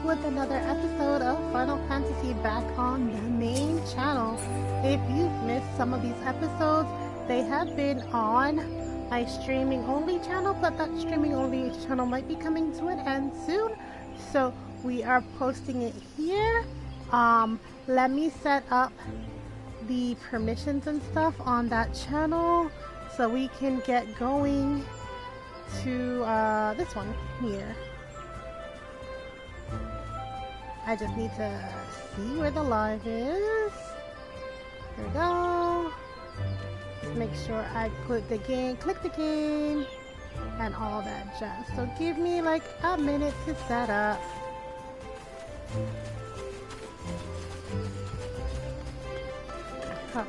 with another episode of Final Fantasy back on the main channel. If you've missed some of these episodes, they have been on my streaming only channel, but that streaming only channel might be coming to an end soon, so we are posting it here. Let me set up the permissions and stuff on that channel so we can get going to this one here. I just need to see where the live is. There we go. Just make sure I click the game, and all that jazz. So give me like a minute to set up. Okay.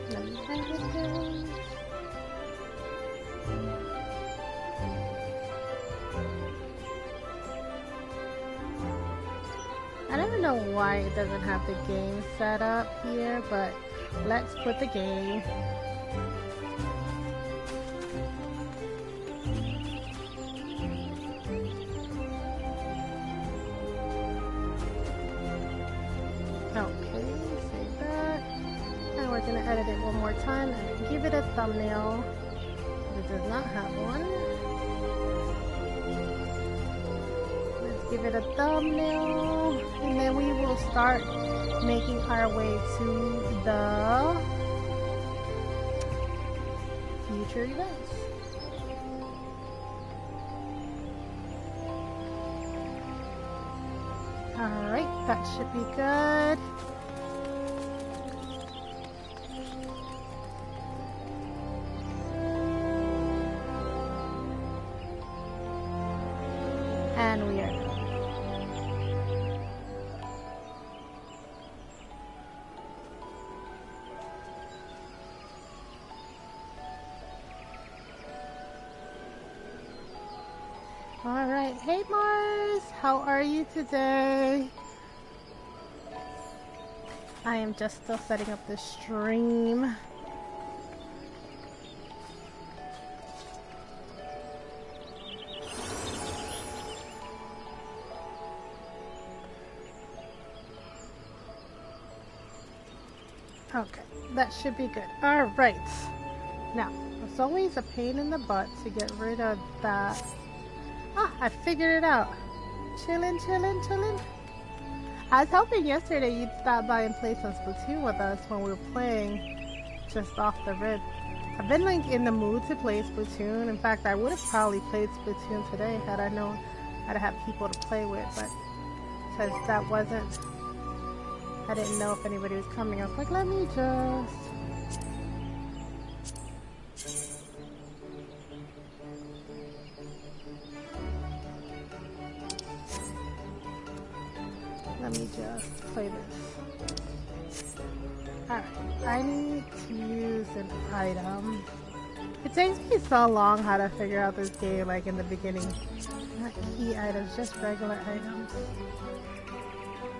Let me find it here. I don't know why it doesn't have the game set up here, but let's put the game. Okay, save that. And we're gonna edit it one more time and give it a thumbnail. It does not have one. Give it a thumbnail, and then we will start making our way to the future events. Alright, that should be good. And we are Alright, hey Mars, how are you today? I am just still setting up the stream. Okay, that should be good. Alright, now, it's always a pain in the butt to get rid of that. Ah, I figured it out. Chillin'. I was hoping yesterday you'd stop by and play some Splatoon with us when we were playing just off the rip. I've been like in the mood to play Splatoon. In fact, I would have probably played Splatoon today had I known I'd have people to play with, but because that wasn't, I didn't know if anybody was coming. I was like, let me just... Let me just play this. Alright, I need to use an item. It takes me so long how to figure out this game, like in the beginning. Not key items, just regular items.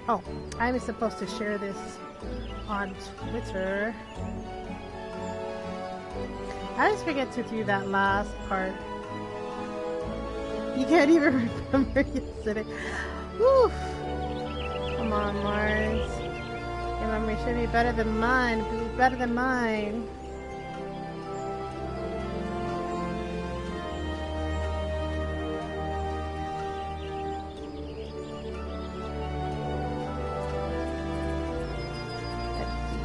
Oh, I'm supposed to share this on Twitter. I just forget to do that last part. You can't even remember yesterday. Woo! Come on, Mars. Your memory should be better than mine. Be better than mine.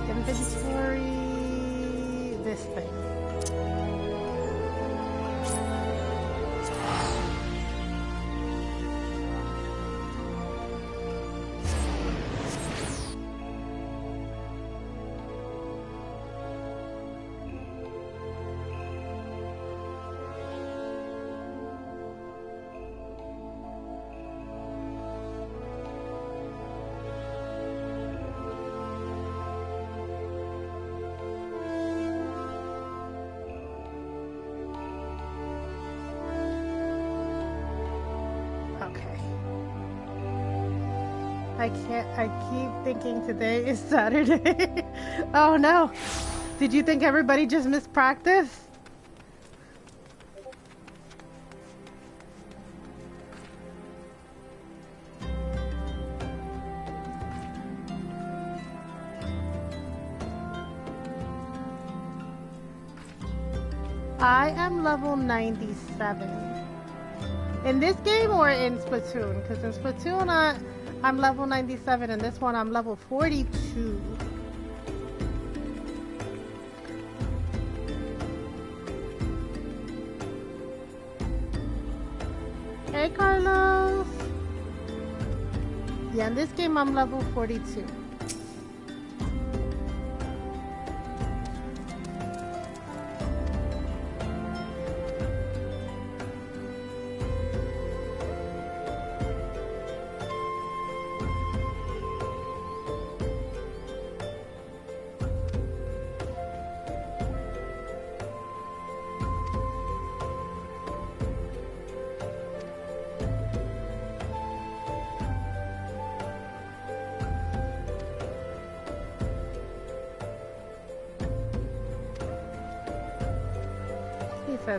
Inventory. This thing. I keep thinking today is Saturday. Oh no. Did you think everybody just missed practice? I am level 97. In this game or in Splatoon? Because in Splatoon I'm level 97, and this one I'm level 42. Hey Carlos! Yeah, in this game I'm level 42.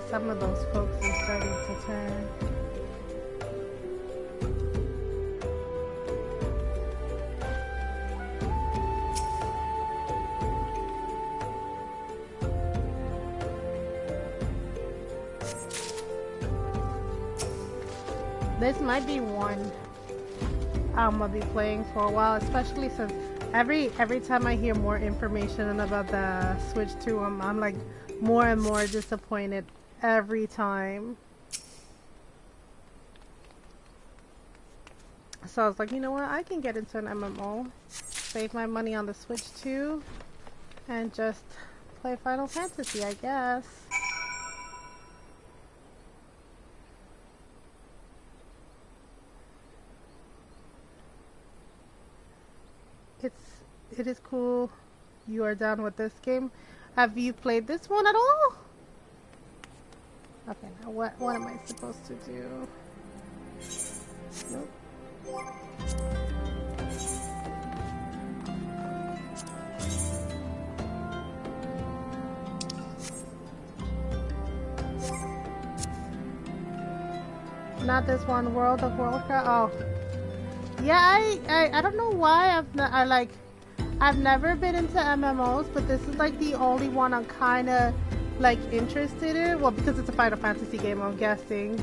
Some of those folks are starting to turn. This might be one I'm gonna be playing for a while, especially since every time I hear more information about the Switch 2, I'm like more and more disappointed every time. So I was like, you know what, I can get into an MMO, save my money on the Switch 2, and just play Final Fantasy, I guess. It is cool. You are down with this game. Have you played this one at all? Okay, now what am I supposed to do? Nope. Not this one, World of Warcraft. Oh, yeah. I don't know why I've never been into MMOs, but this is like the only one I'm kind of like interested in. Well, because it's a Final Fantasy game, I'm guessing.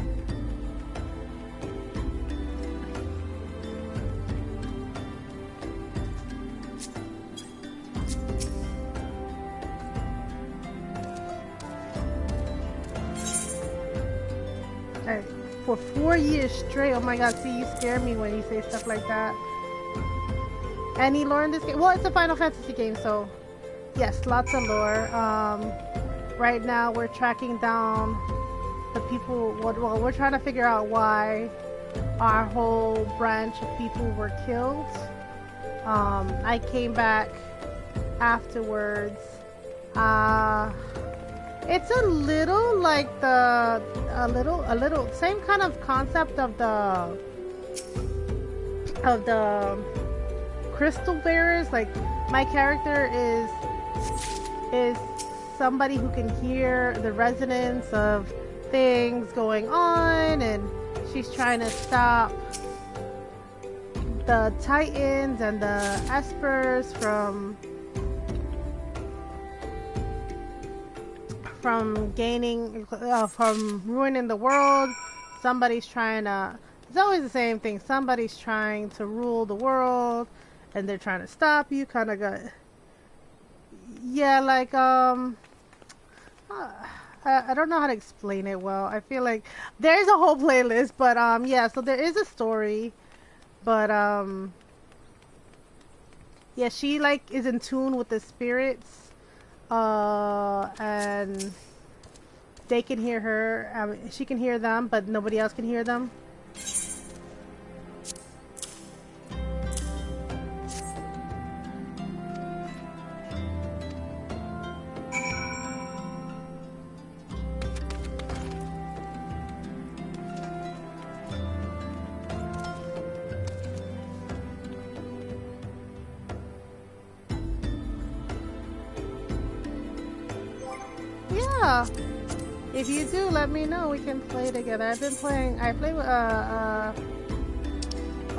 Alright, for 4 years straight. Oh my god, see, you scare me when you say stuff like that. Any lore in this game? Well, it's a Final Fantasy game, so yes, lots of lore. Right now we're tracking down the people. Well, we're trying to figure out why our whole branch of people were killed. I came back afterwards. It's a little like a little same kind of concept of the crystal bearers. Like, my character is somebody who can hear the resonance of things going on, and she's trying to stop the Titans and the Espers from ruining the world. Somebody's trying to, it's always the same thing, somebody's trying to rule the world and they're trying to stop you, kind of got, yeah, like, I don't know how to explain it well. I feel like there's a whole playlist, but yeah, so there is a story, but yeah, she like is in tune with the spirits, and they can hear her. She can hear them, but nobody else can hear them. Yeah, if you do, let me know. We can play together. I play with a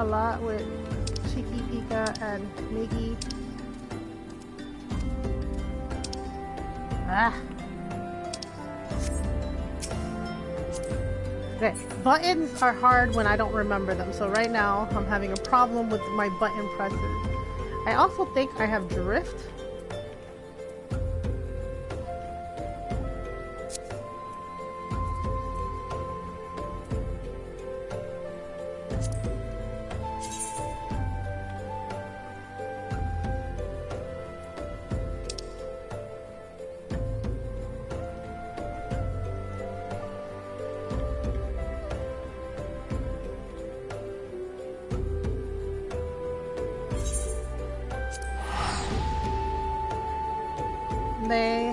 lot with Cheeky Pika and Miggy. Okay, buttons are hard when I don't remember them. So right now, I'm having a problem with my button presses. I also think I have drift.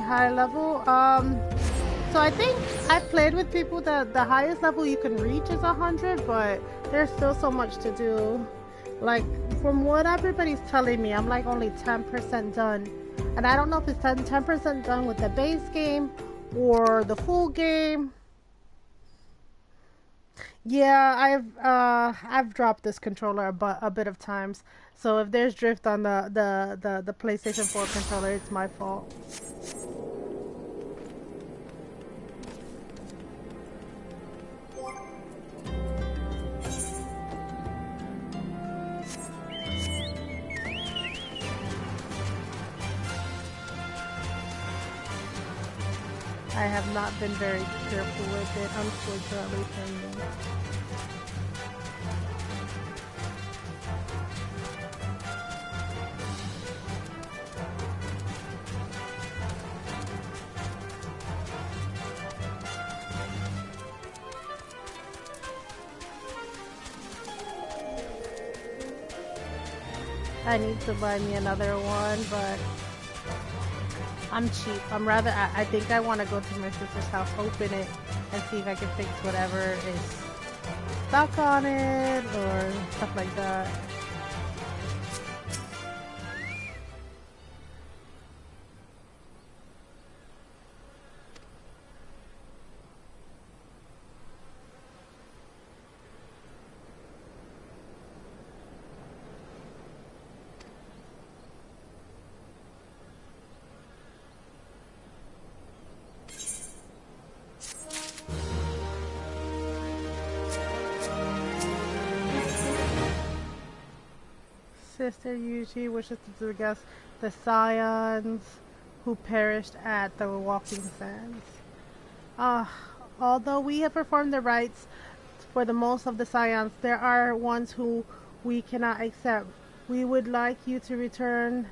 High level. So I think I've played with people that the highest level you can reach is 100, but there's still so much to do. Like, from what everybody's telling me, I'm like only 10% done. And I don't know if it's 10% done with the base game or the full game. Yeah, I've dropped this controller a bit of times. So if there's drift on the PlayStation 4 controller, it's my fault. I have not been very careful with it, unfortunately for me. I need to buy me another one, but I'm cheap. I think I want to go to my sister's house, open it, and see if I can fix whatever is stuck on it or stuff like that. Sister Yuji wishes to discuss the scions who perished at the walking sands. Although we have performed the rites for the most of the scions, there are ones who we cannot accept. We would like you to return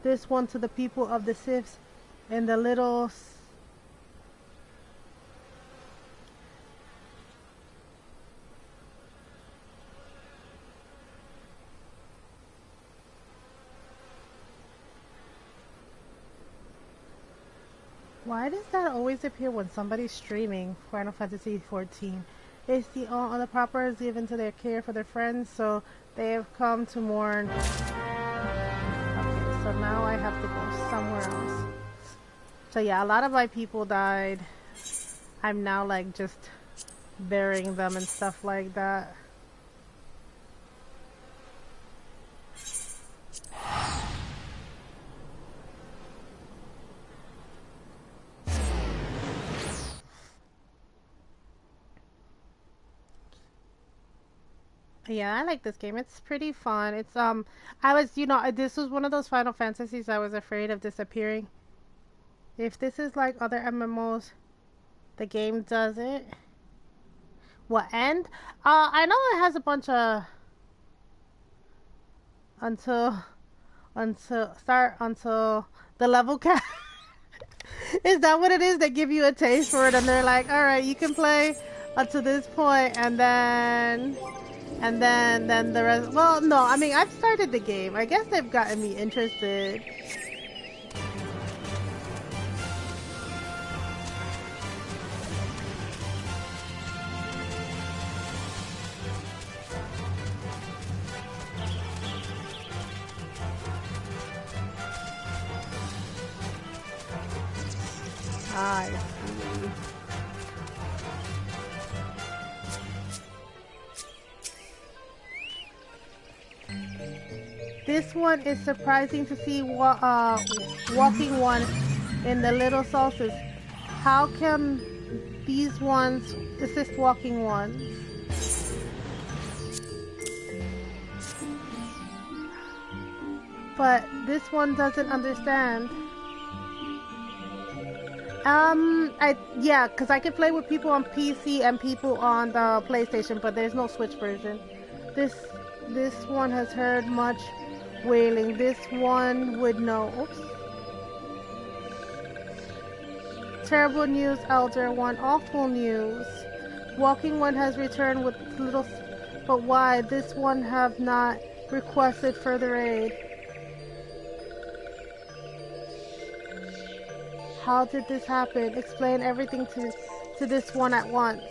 this one to the people of the Sifs and the little Why does that always appear when somebody's streaming Final Fantasy XIV? It's the proper is given to their care for their friends, so they have come to mourn. Okay, so now I have to go somewhere else. So yeah, a lot of my people died. I'm now like just burying them and stuff like that. Yeah, I like this game. It's pretty fun. It's this was one of those Final Fantasies I was afraid of disappearing. If this is like other MMOs, the game does it. What end? I know it has a bunch of until the level cap. Is that what it is? They give you a taste for it and they're like, all right, you can play up to this point and then the rest. Well, no, I mean, I've started the game. I guess they've gotten me interested. I see. This one is surprising to see walking one in the little solstice. How can these ones assist walking ones. But this one doesn't understand. Yeah, because I can play with people on PC and people on the PlayStation, but there's no Switch version. This one has heard much wailing. This one would know. Oops. Terrible news, Elder One. Awful news. Walking One has returned with little... But why? This one have not requested further aid. How did this happen? Explain everything to this one at once.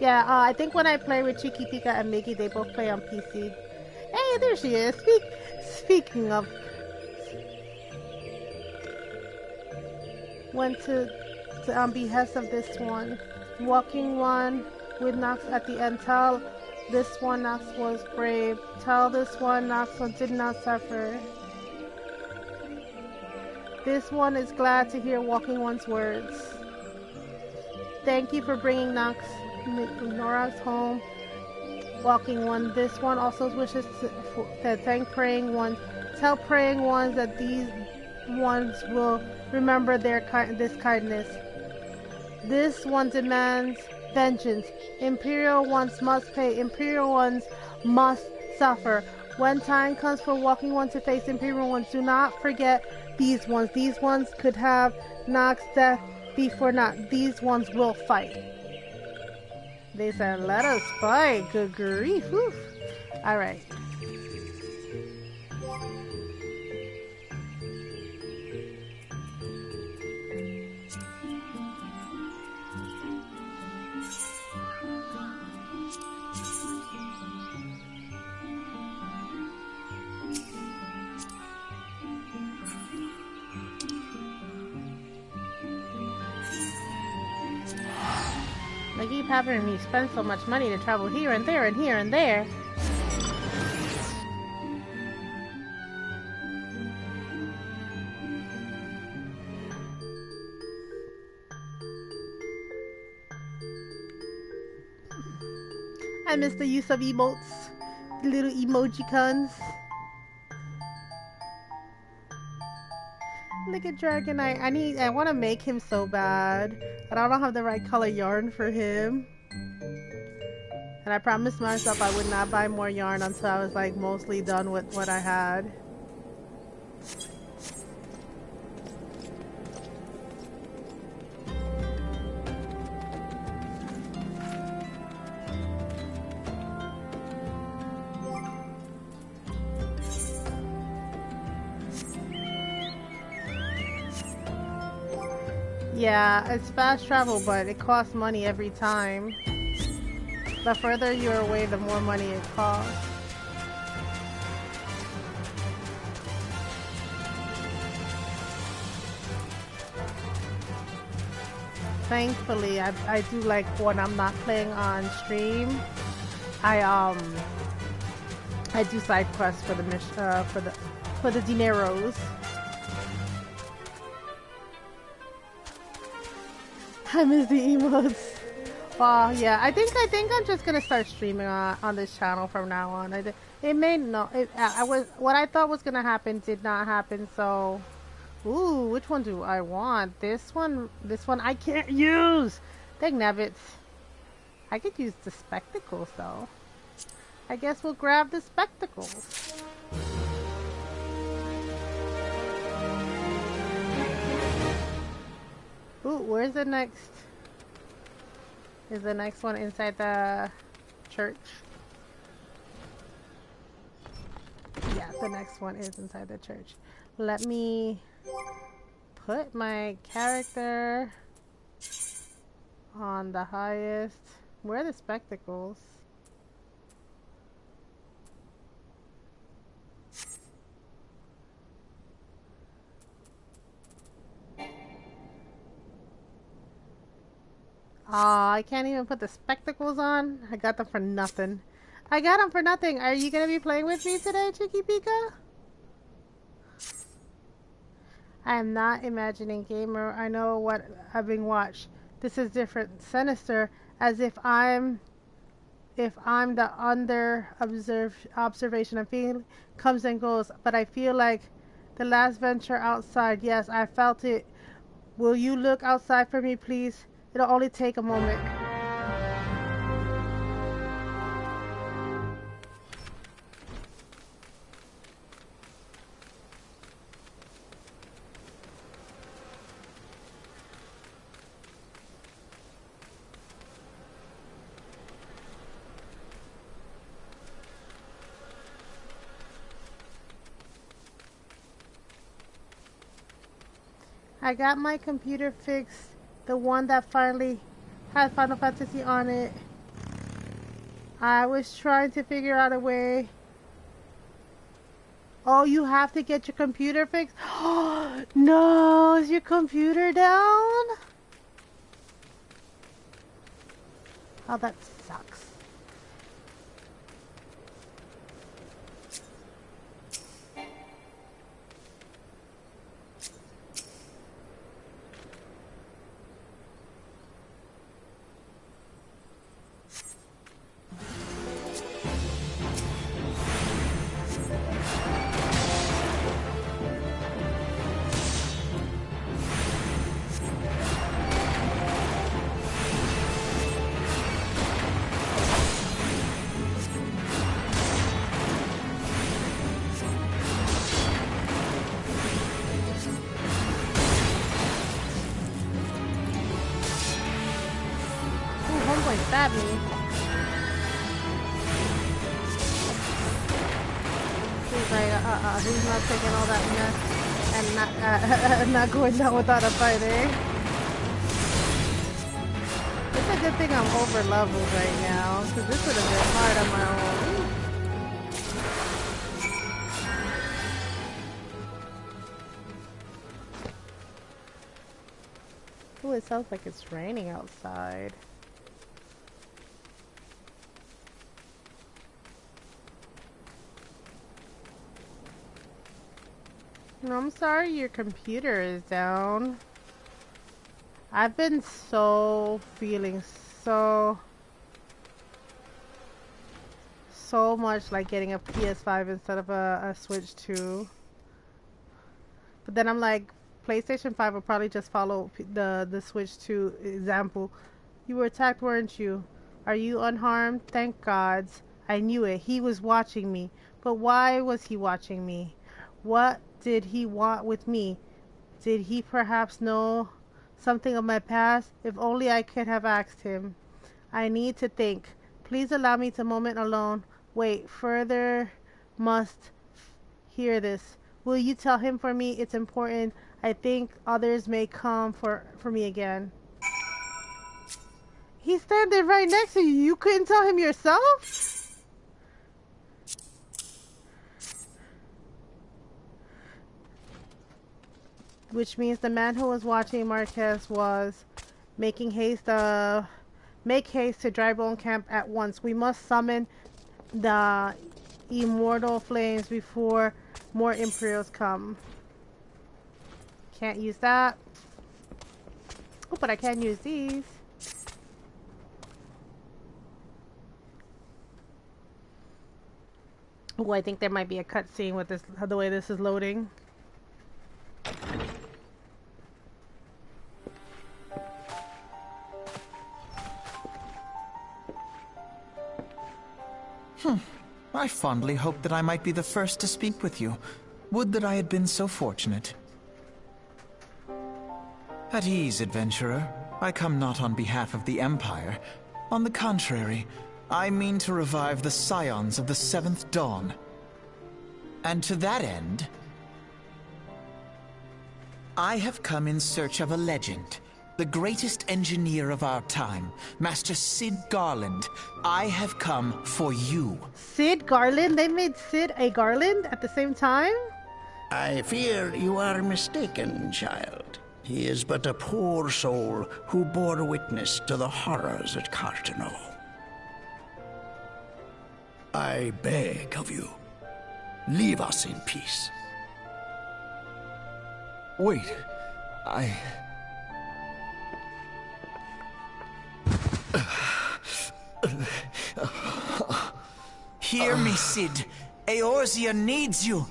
Yeah, I think when I play with Cheeky Pika and Mickey, they both play on PC. Hey, there she is. Speaking of... Went to on behest of this one. Walking One with Nox at the end. Tell this one Nox was brave. Tell this one Nox did not suffer. This one is glad to hear Walking One's words. Thank you for bringing Norax home, Walking One. This one also wishes to thank Praying One. Tell Praying Ones that these ones will remember this kindness. This one demands vengeance. Imperial ones must pay. Imperial ones must suffer. When time comes for Walking One to face Imperial ones, do not forget these ones. These ones could have Nox death before not. These ones will fight. They said, let us fight. Good grief. Alright. They keep having me spend so much money to travel here and there and here and there. I miss the use of emotes, the little emojicons. Look at Dragonite. I want to make him so bad, but I don't have the right color yarn for him. And I promised myself I would not buy more yarn until I was like mostly done with what I had. Yeah, it's fast travel, but it costs money every time. The further you're away, the more money it costs. Thankfully, I do like when I'm not playing on stream. I do side quests for the mission, for the dineros. I miss the emotes. Wow, yeah. I think I'm just gonna start streaming on this channel from now on. What I thought was gonna happen did not happen. So, ooh, which one do I want? This one I can't use. Dang nabbits. I could use the spectacles though. I guess we'll grab the spectacles. Ooh, where's the next? Is the next one inside the church? Yeah, the next one is inside the church. Let me put my character on the highest. Where are the spectacles? Aw, I can't even put the spectacles on. I got them for nothing. I got them for nothing. Are you gonna be playing with me today, Cheeky Pika? I am not imagining gamer. I know what I've been watched. This is different. Sinister, as if I'm the observation of feeling comes and goes, but I feel like the last venture outside. Yes, I felt it. Will you look outside for me, please? It'll only take a moment. I got my computer fixed, the one that finally had Final Fantasy on it. I was trying to figure out a way. Oh, you have to get your computer fixed? No, is your computer down? Oh, that sucks. Stab me. He's like, he's not taking all that mess and not going down without a fight, eh? It's a good thing I'm over leveled right now, because this would have been hard on my own. Ooh, it sounds like it's raining outside. I'm sorry your computer is down. I've been feeling so much like getting a PS5 instead of a Switch 2. But then I'm like, PlayStation 5 will probably just follow the Switch 2 example. You were attacked, weren't you? Are you unharmed? Thank gods. I knew it. He was watching me. But why was he watching me? What did he want with me? Did he perhaps know something of my past? If only I could have asked him. I need to think. Please allow me a moment alone. Wait, further must hear this. Will you tell him for me? It's important. I think others may come for me again. He's standing right next to you. You couldn't tell him yourself? Which means the man who was watching Marquez was making haste. Make haste to Drybone camp at once. We must summon the immortal flames before more Imperials come. Can't use that. Oh, but I can use these. Oh, I think there might be a cutscene with this, the way this is loading. I fondly hoped that I might be the first to speak with you. Would that I had been so fortunate. At ease, adventurer. I come not on behalf of the Empire. On the contrary, I mean to revive the scions of the Seventh Dawn. And to that end, I have come in search of a legend. The greatest engineer of our time, Master Sid Garland. I have come for you. Sid Garland? They made Sid a Garland at the same time? I fear you are mistaken, child. He is but a poor soul who bore witness to the horrors at Cartano. I beg of you, leave us in peace. Wait, I... Hear me, Cid. Eorzea needs you.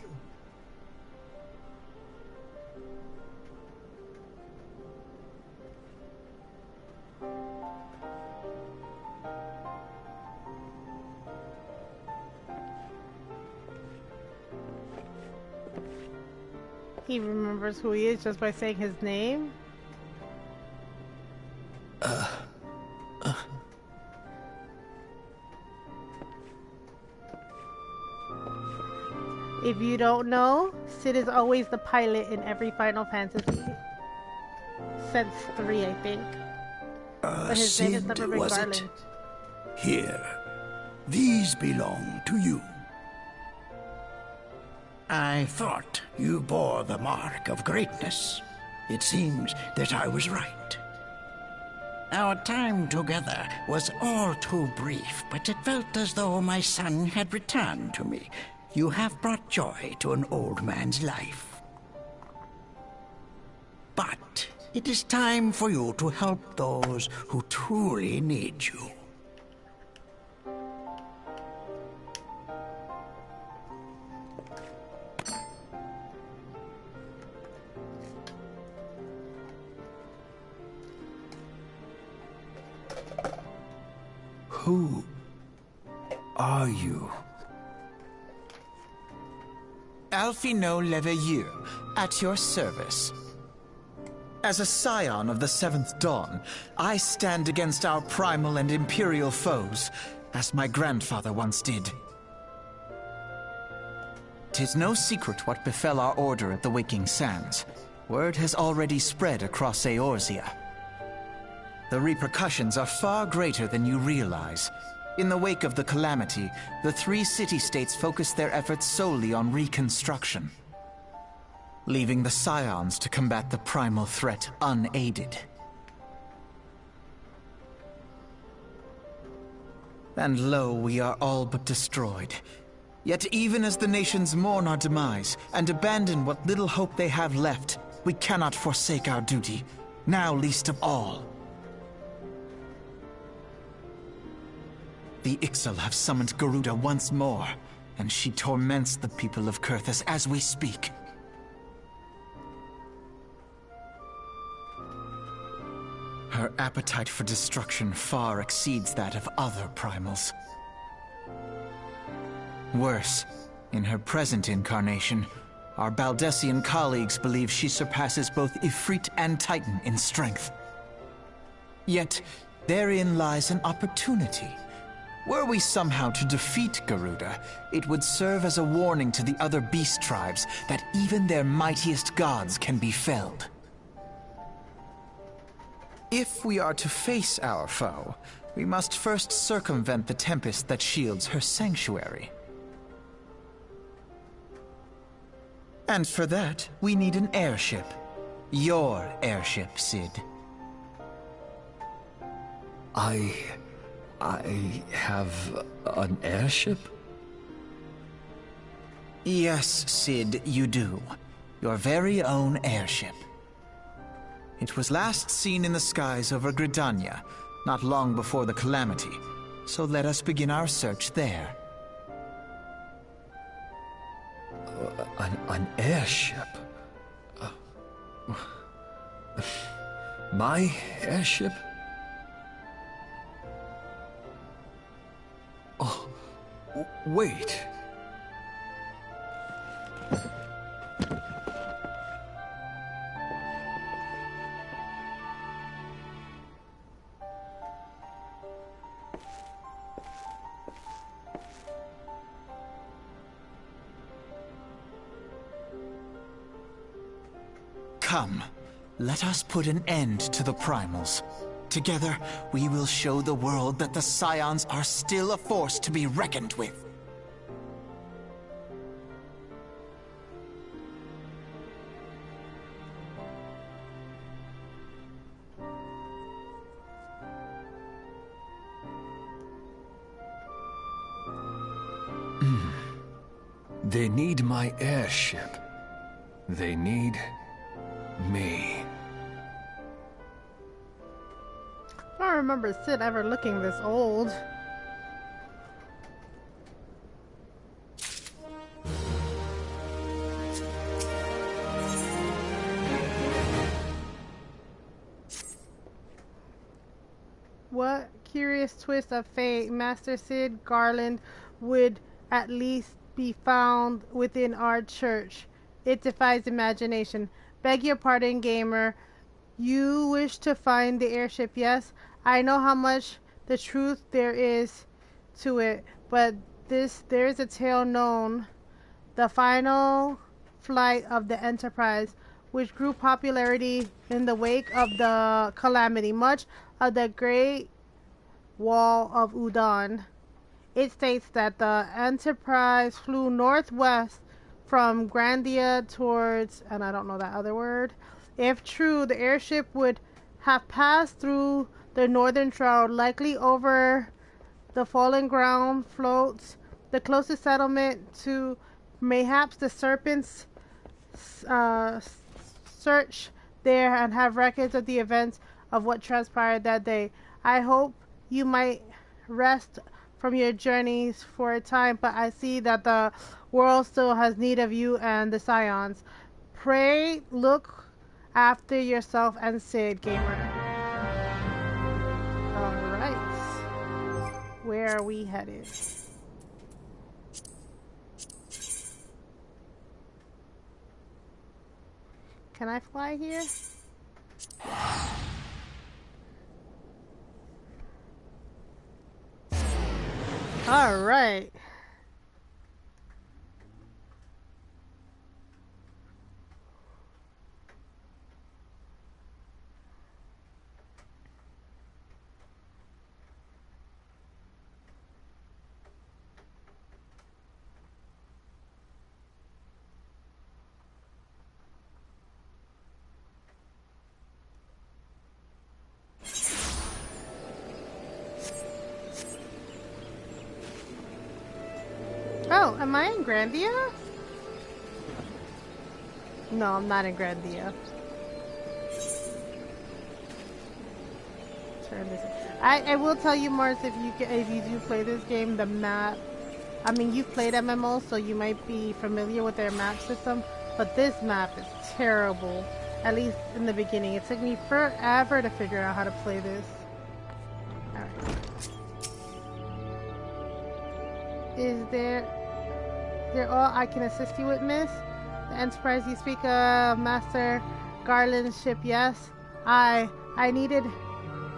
He remembers who he is just by saying his name? If you don't know, Cid is always the pilot in every Final Fantasy. Since 3, I think. But his name has never been Garland. Here. These belong to you. I thought you bore the mark of greatness. It seems that I was right. Our time together was all too brief, but it felt as though my son had returned to me. You have brought joy to an old man's life. But it is time for you to help those who truly need you. Who are you? Alphino Leveilleur, at your service. As a scion of the Seventh Dawn, I stand against our primal and imperial foes, as my grandfather once did. 'Tis no secret what befell our order at the Waking Sands. Word has already spread across Eorzea. The repercussions are far greater than you realize. In the wake of the calamity, the 3 city-states focused their efforts solely on reconstruction, leaving the Scions to combat the primal threat unaided. And lo, we are all but destroyed. Yet even as the nations mourn our demise and abandon what little hope they have left, we cannot forsake our duty, now least of all. The Ixal have summoned Garuda once more, and she torments the people of Kurthus as we speak. Her appetite for destruction far exceeds that of other primals. Worse, in her present incarnation, our Baldessian colleagues believe she surpasses both Ifrit and Titan in strength. Yet, therein lies an opportunity. Were we somehow to defeat Garuda, it would serve as a warning to the other beast tribes that even their mightiest gods can be felled. If we are to face our foe, we must first circumvent the tempest that shields her sanctuary. And for that, we need an airship. Your airship, Cid. I have an airship? Yes, Cid, you do. Your very own airship. It was last seen in the skies over Gridania, not long before the calamity. So let us begin our search there. An airship? My airship? Oh, wait. Come, let us put an end to the primals. Together, we will show the world that the Scions are still a force to be reckoned with. They need my airship. They need Me. I don't remember Sid ever looking this old. What curious twist of fate, Master Sid Garland would at least be found within our church. It defies imagination. Beg your pardon, gamer. You wish to find the airship, yes? I know how much the truth there is to it, but there is a tale known, the final flight of the Enterprise, which grew popularity in the wake of the calamity, much of the Great Wall of Udon. It states that the Enterprise flew northwest from Grandia towards, and I don't know that other word. If true, the airship would have passed through the northern shroud, likely over the fallen ground floats the closest settlement to mayhaps the Serpents search there and have records of the events of what transpired that day. I hope you might rest from your journeys for a time, but I see that the world still has need of you and the Scions. Pray look after yourself and Sid, gamer. Alright. Where are we headed? Can I fly here? Alright. Oh, am I in Grandia? No, I'm not in Grandia. Turn this. I will tell you, Mars, if you do play this game, the map. I mean, you've played MMO, so you might be familiar with their map system, but this map is terrible. At least in the beginning, it took me forever to figure out how to play this. All right. Is there all I can assist you with, miss? The Enterprise you speak of, Master Garland's ship, yes? I needed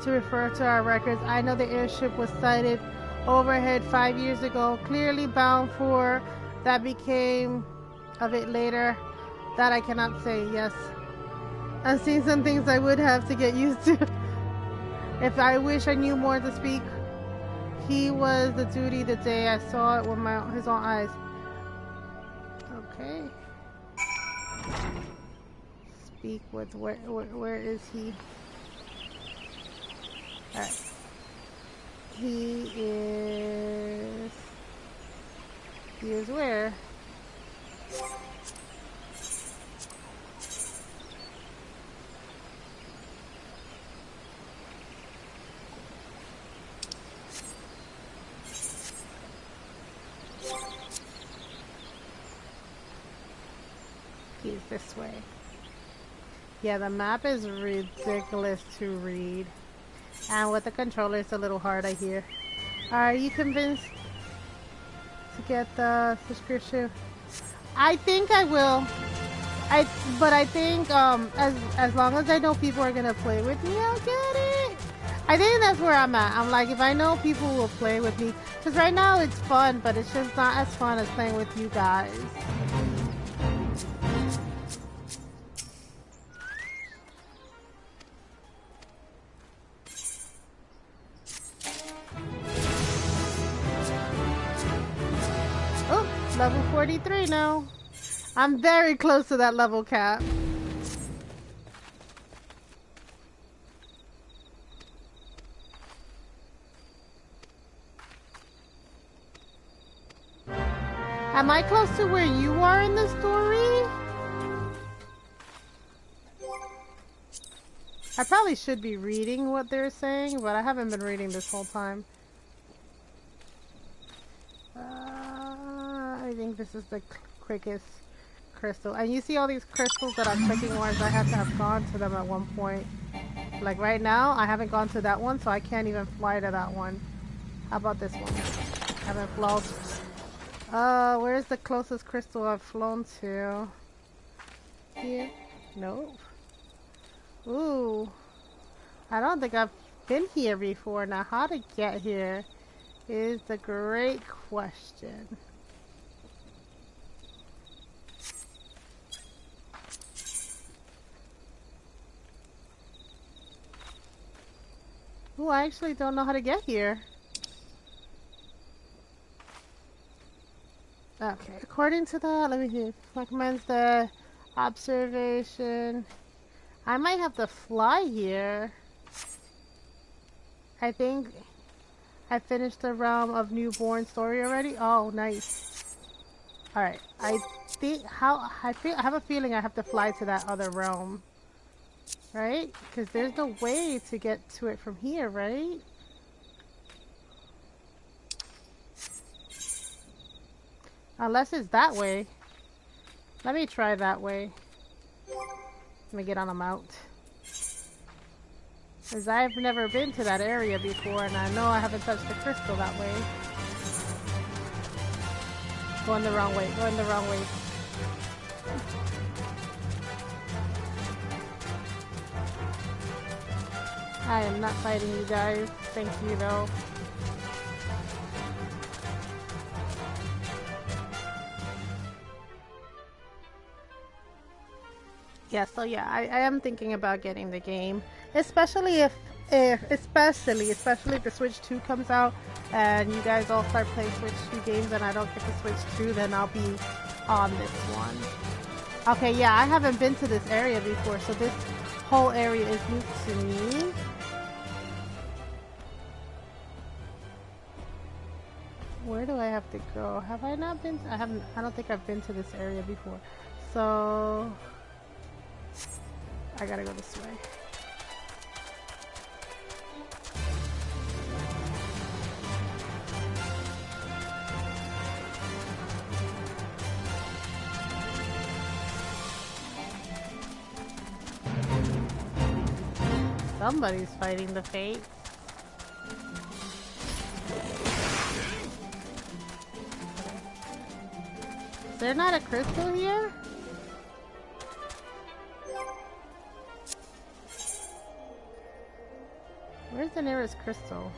to refer to our records. I know the airship was sighted overhead 5 years ago, clearly bound for that became of it later. That I cannot say, yes. I've seen some things I would have to get used to. If I wish I knew more to speak, he was the duty the day I saw it with his own eyes. Okay. Speak with where is he? Alright. He is where? He's this way. Yeah, the map is ridiculous to read. And with the controller, it's a little hard, I hear. Are you convinced to get the subscription? I think I will. But I think as long as I know people are gonna play with me, I'll get it. I think that's where I'm at. I'm like, if I know people will play with me, because right now it's fun, but it's just not as fun as playing with you guys. Level 43 now. I'm very close to that level cap. Am I close to where you are in the story? I probably should be reading what they're saying, but I haven't been reading this whole time. I think this is the quickest crystal. And you see all these crystals that I'm clicking ones, I had to have gone to them at one point. Like right now, I haven't gone to that one, so I can't even fly to that one. How about this one? I haven't flown. Where's the closest crystal I've flown to? Here? Nope. Ooh. I don't think I've been here before. Now, how to get here is the great question. Ooh, I actually don't know how to get here. Okay, according to that, let me see. Recommends the observation. I might have to fly here. I think I finished the realm of newborn story already. Oh, nice. All right, I have a feeling I have to fly to that other realm, right? Because there's no way to get to it from here, right? Unless it's that way. Let me try that way. Let me get on a mount. Because I've never been to that area before, and I know I haven't touched the crystal that way. Going the wrong way, going the wrong way. I am not fighting you guys. Thank you, though. Yeah, so yeah, I am thinking about getting the game, especially especially if the Switch 2 comes out and you guys all start playing Switch 2 games and I don't get the Switch 2, then I'll be on this one. Okay, yeah, I haven't been to this area before, so this whole area is new to me. Where do I have to go? Have I not been? I don't think I've been to this area before. So I gotta go this way. Somebody's fighting the fates. Is there not a crystal here? Where's the nearest crystal?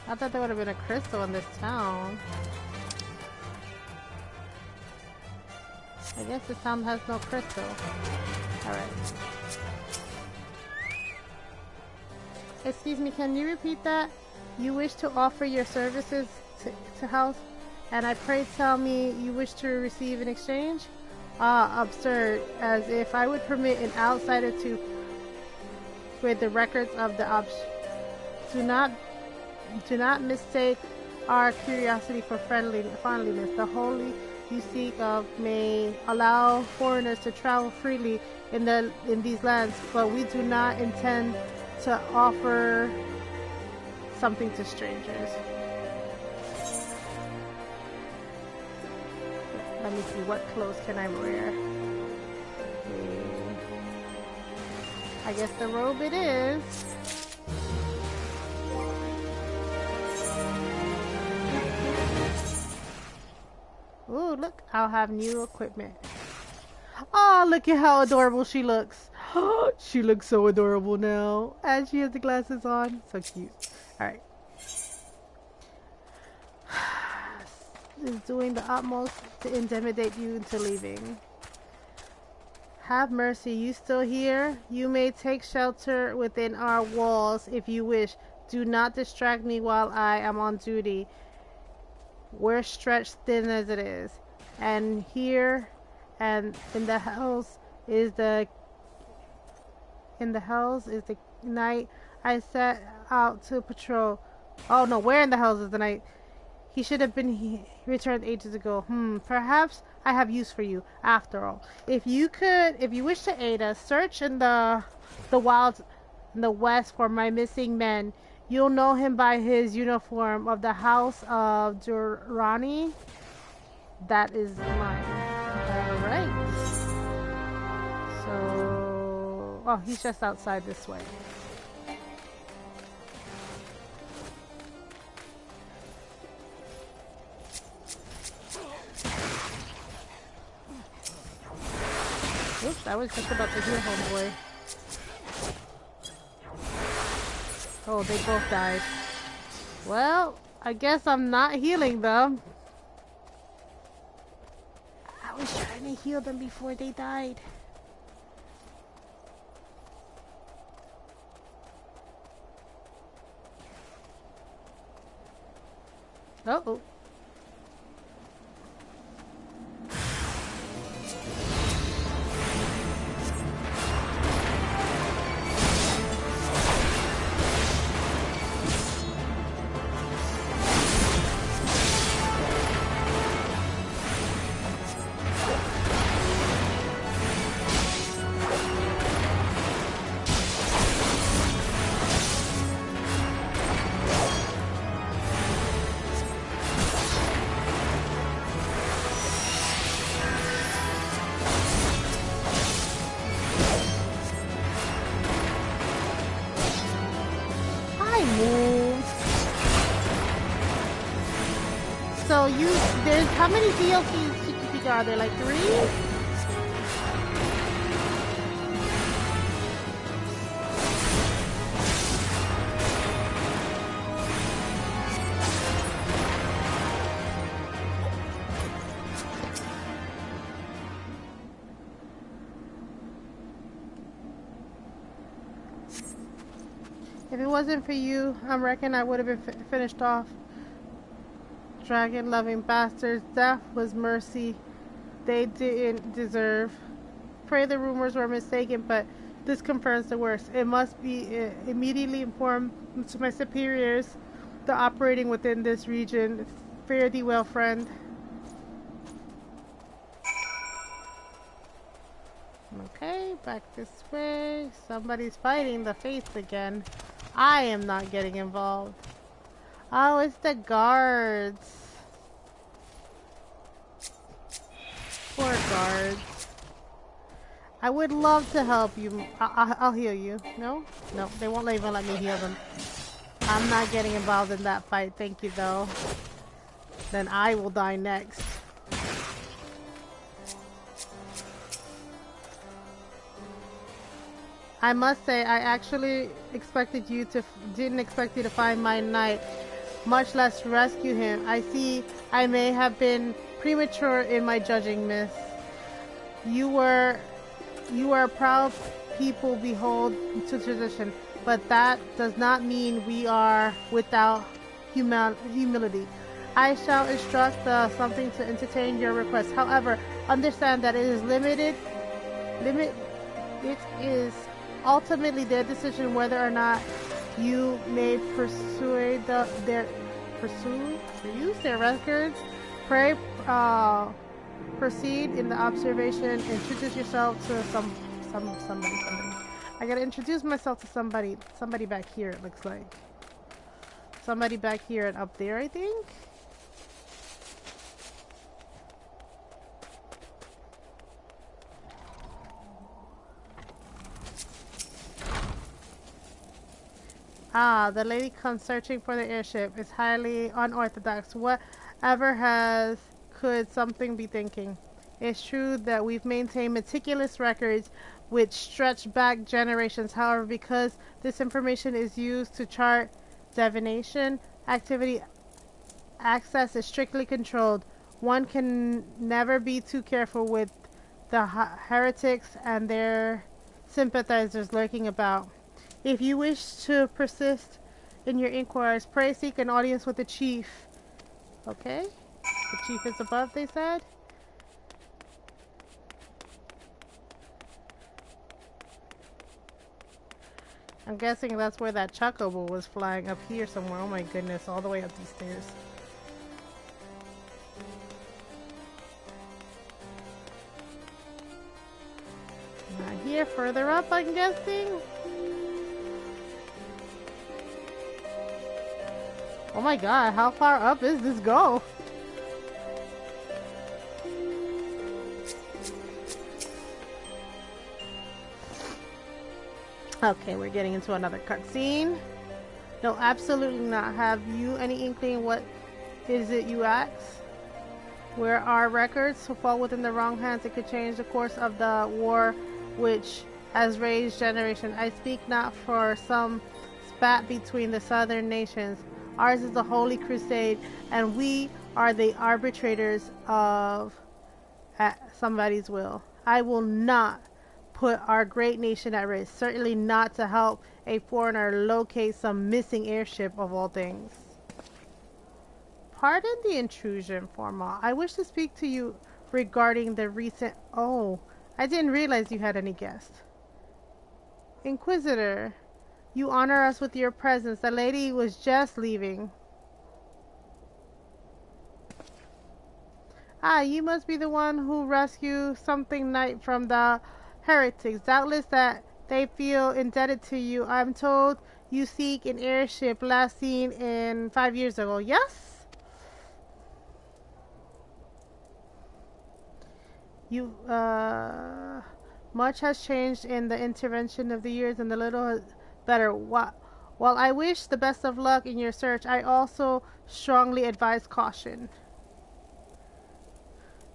I thought there would have been a crystal in this town. I guess this town has no crystal. Alright. Excuse me, can you repeat that? You wish to offer your services to house, and I pray tell me you wish to receive in exchange? Ah, absurd. As if I would permit an outsider to with the records of the do not mistake our curiosity for friendliness. The holy you seek of may allow foreigners to travel freely in these lands, but we do not intend to offer something to strangers. Let me see, what clothes can I wear? I guess the robe it is. Ooh, look, I'll have new equipment. Oh, look at how adorable she looks. She looks so adorable now. And she has the glasses on. So cute. Alright. Is doing the utmost to intimidate you into leaving. Have mercy, you still here? You may take shelter within our walls if you wish. Do not distract me while I am on duty. We're stretched thin as it is. And here and in the house is the night I set out to patrol. Oh no, where in the house is the night? He should have been returned ages ago. Perhaps I have use for you, after all. If you wish to aid us, search in the wilds in the west for my missing men. You'll know him by his uniform of the House of Durrani. That is mine. Alright. So... oh, he's just outside this way. Oops, I was just about to heal homeboy. Oh, they both died. Well, I guess I'm not healing them. I was trying to heal them before they died. Uh-oh. So there's how many DLCs are there? Like 3? If it wasn't for you, I reckon I would have been finished off. Dragon-loving bastards. Death was mercy they didn't deserve. Pray the rumors were mistaken, but this confirms the worst. It must be immediately informed to my superiors the operating within this region. Fare thee well, friend. Okay, back this way. Somebody's fighting the faith again. I am not getting involved. Oh, it's the guards. Poor guards. I would love to help you. I'll heal you. No? No, they won't even let me heal them. I'm not getting involved in that fight. Thank you, though. Then I will die next. I must say, I actually didn't expect you to find my knight, much less rescue him. I see I may have been premature in my judging, miss. You are proud people behold to tradition, but that does not mean we are without humility. I shall instruct something to entertain your request. However, understand that it is ultimately their decision whether or not you may use their records. Pray, proceed in the observation. Introduce yourself to somebody. I gotta introduce myself to somebody back here. It looks like somebody back here and up there, I think. Ah, the lady comes searching for the airship. It's highly unorthodox. Whatever could something be thinking? It's true that we've maintained meticulous records which stretch back generations. However, because this information is used to chart divination activity, access is strictly controlled. One can never be too careful with the heretics and their sympathizers lurking about. If you wish to persist in your inquiries, pray seek an audience with the chief. Okay? The chief is above, they said? I'm guessing that's where that chocobo was flying, up here somewhere. Oh my goodness, all the way up these stairs. here, further up, I'm guessing? Oh my god, how far up is this go? Okay, we're getting into another cutscene. No, absolutely not. Have you any inkling what is it you ask? Where our records fall within the wrong hands, it could change the course of the war which has raised generations. I speak not for some spat between the southern nations. Ours is a holy crusade, and we are the arbitrators of somebody's will. I will not put our great nation at risk, certainly not to help a foreigner locate some missing airship of all things. Pardon the intrusion, Formal. I wish to speak to you regarding the recent... Oh, I didn't realize you had any guests. Inquisitor, you honor us with your presence. The lady was just leaving. Ah, you must be the one who rescued something night from the heretics. Doubtless that they feel indebted to you. I'm told you seek an airship last seen in 5 years ago. Yes? You, much has changed in the intervention of the years, and the little better. While I wish the best of luck in your search, I also strongly advise caution.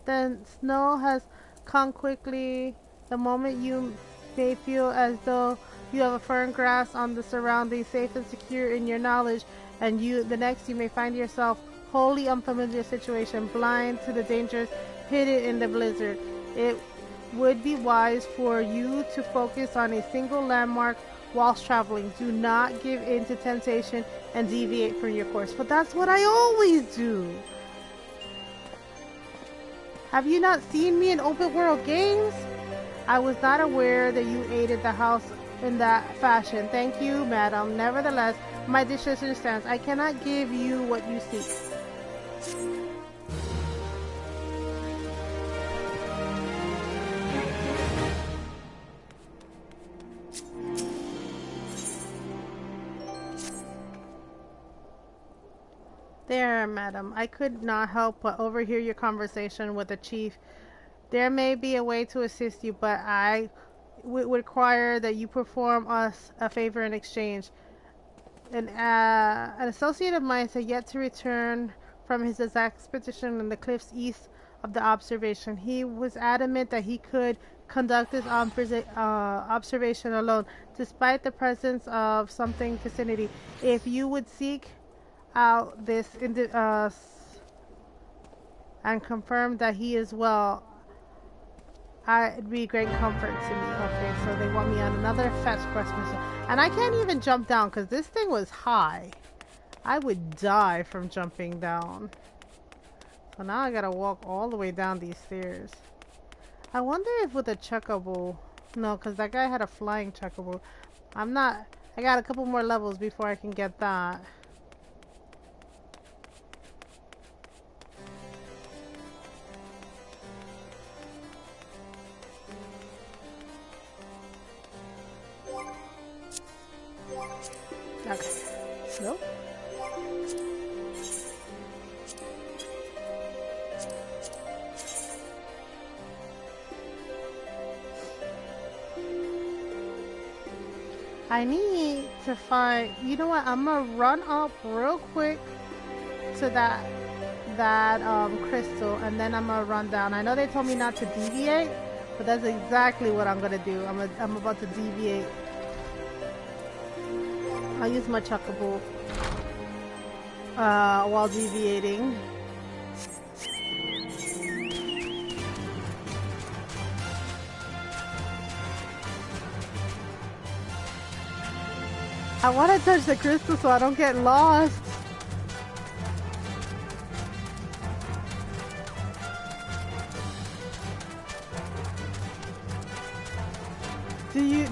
The snow has come quickly. The moment you may feel as though you have a firm grasp on the surroundings, safe and secure in your knowledge, and the next you may find yourself wholly unfamiliar situation, blind to the dangers hidden in the blizzard. It would be wise for you to focus on a single landmark whilst traveling. Do not give in to temptation and deviate from your course. But that's what I always do. Have you not seen me in open world games? I was not aware that you aided the house in that fashion. Thank you, madam. Nevertheless, my decision stands. I cannot give you what you seek. There, madam. I could not help but overhear your conversation with the chief. There may be a way to assist you, but I would require that you perform us a favor in exchange. An associate of mine is yet to return from his expedition in the cliffs east of the observation. He was adamant that he could conduct his observation alone, despite the presence of something vicinity. If you would seek out this and confirm that he is well, it'd be a great comfort to me. Okay, so they want me on another fetch quest mission, and I can't even jump down because this thing was high. I would die from jumping down. So now I gotta walk all the way down these stairs. I wonder if with a chocobo, no, because that guy had a flying chocobo. I got a couple more levels before I can get that. Okay. Nope. I need to find, you know what, I'm gonna run up real quick to that crystal, and then I'm gonna run down. I know they told me not to deviate, but that's exactly what I'm gonna do. I'm about to deviate. I'll use my chocobo while deviating. I want to touch the crystal so I don't get lost.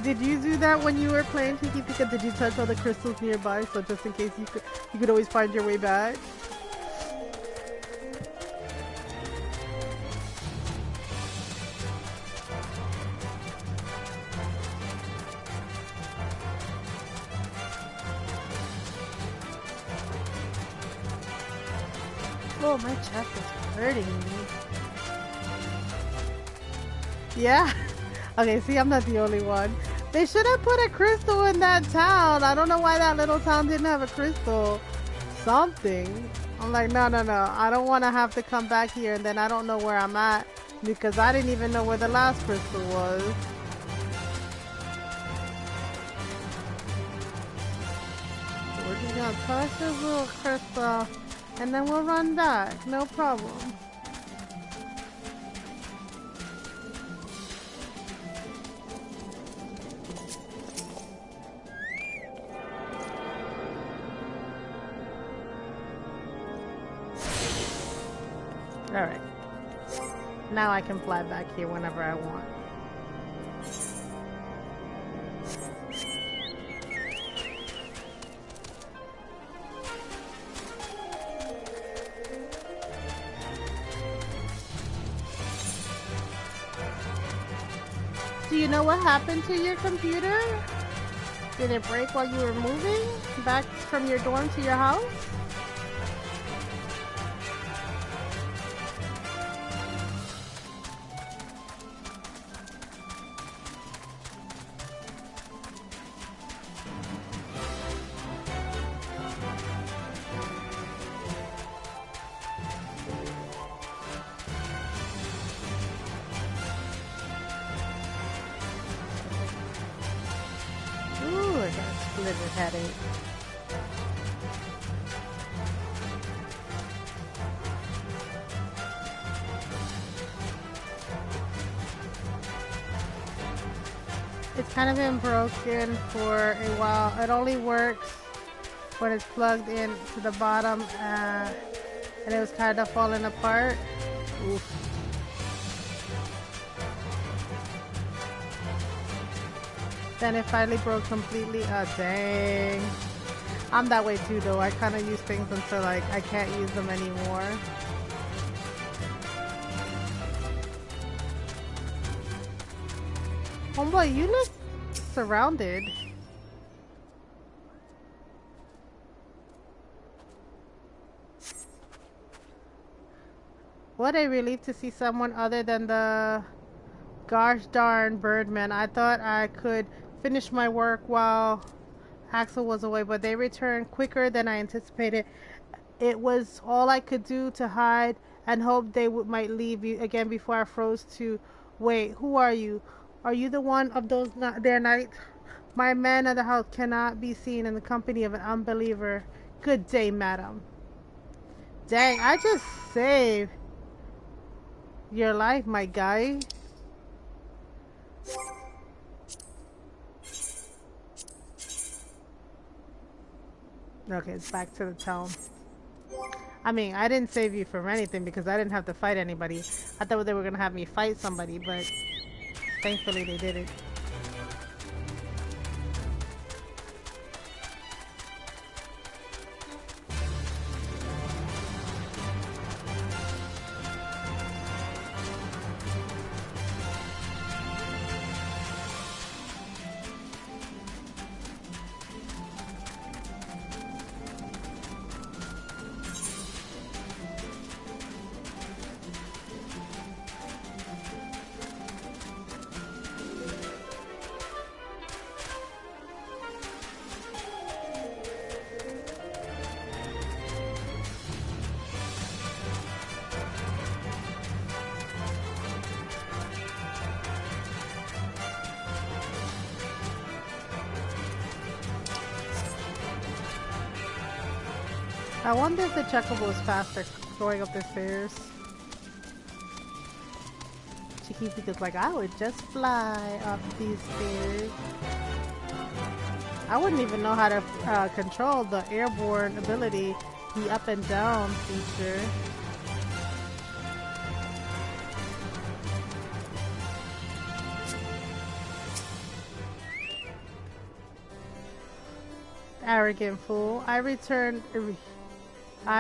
Did you do that when you were playing Tiki Pika? Did you touch all the crystals nearby so just in case you could always find your way back? Oh, my chest is hurting me. Yeah? Okay, see, I'm not the only one. They should have put a crystal in that town. I don't know why that little town didn't have a crystal. Something. I'm like, no, no, no. I don't want to have to come back here and then I don't know where I'm at because I didn't even know where the last crystal was. So we're just gonna touch this little crystal and then we'll run back. No problem. Alright. Now I can fly back here whenever I want. Do you know what happened to your computer? Did it break while you were moving back from your dorm to your house? Headache. It's kind of been broken for a while. It only works when it's plugged in to the bottom and it was kind of falling apart. Oof. Then it finally broke completely. Oh, dang. I'm that way too, though. I kind of use things until like I can't use them anymore. Homeboy, you look surrounded. What a relief to see someone other than the gosh darn Birdman. I thought I could finish my work while Axel was away, but they returned quicker than I anticipated. It was all I could do to hide and hope they might leave you again before I froze to wait. Who are you? Are you the one of those their knights? My man of the house cannot be seen in the company of an unbeliever. Good day, madam. Dang, I just saved your life, my guy. Okay, it's back to the town. I mean, I didn't save you from anything because I didn't have to fight anybody. I thought they were gonna have me fight somebody, but thankfully they didn't. I wonder if the checkable is faster going up the stairs. Chiquitica's like, I would just fly up these stairs. I wouldn't even know how to control the airborne ability, the up and down feature. Arrogant fool. I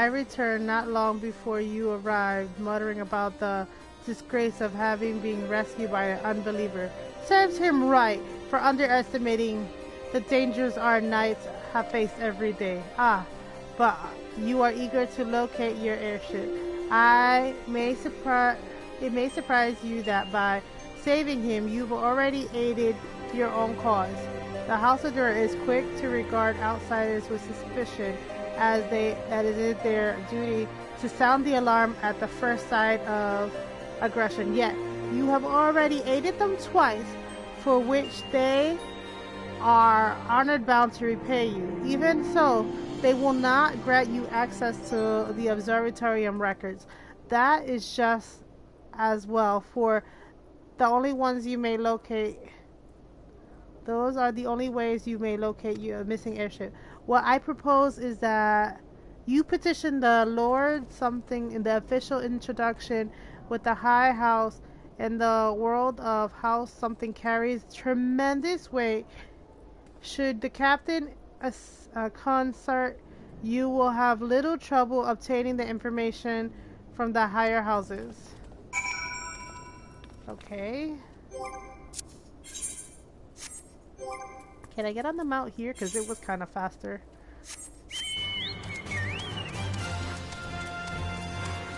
returned not long before you arrived, muttering about the disgrace of having been rescued by an unbeliever. Serves him right for underestimating the dangers our knights have faced every day. Ah, but you are eager to locate your airship. It may surprise you that by saving him, you've already aided your own cause. The House of Dura is quick to regard outsiders with suspicion, as it is their duty to sound the alarm at the first sign of aggression. Yet, you have already aided them twice, for which they are honored bound to repay you. Even so, they will not grant you access to the observatorium records. That is just as well, for the only ones you may locate. Those are the only ways you may locate your missing airship. What I propose is that you petition the Lord something in the official introduction with the High House. In the world of house, something carries tremendous weight. Should the captain consort, you will have little trouble obtaining the information from the higher houses. Okay. Can I get on the mount here? Because it was kind of faster.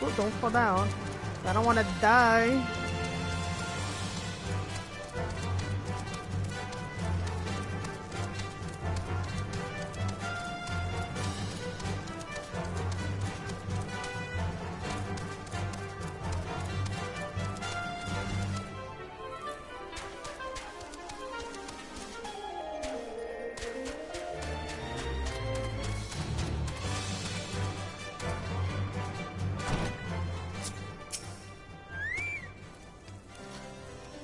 Oh, don't fall down. I don't want to die.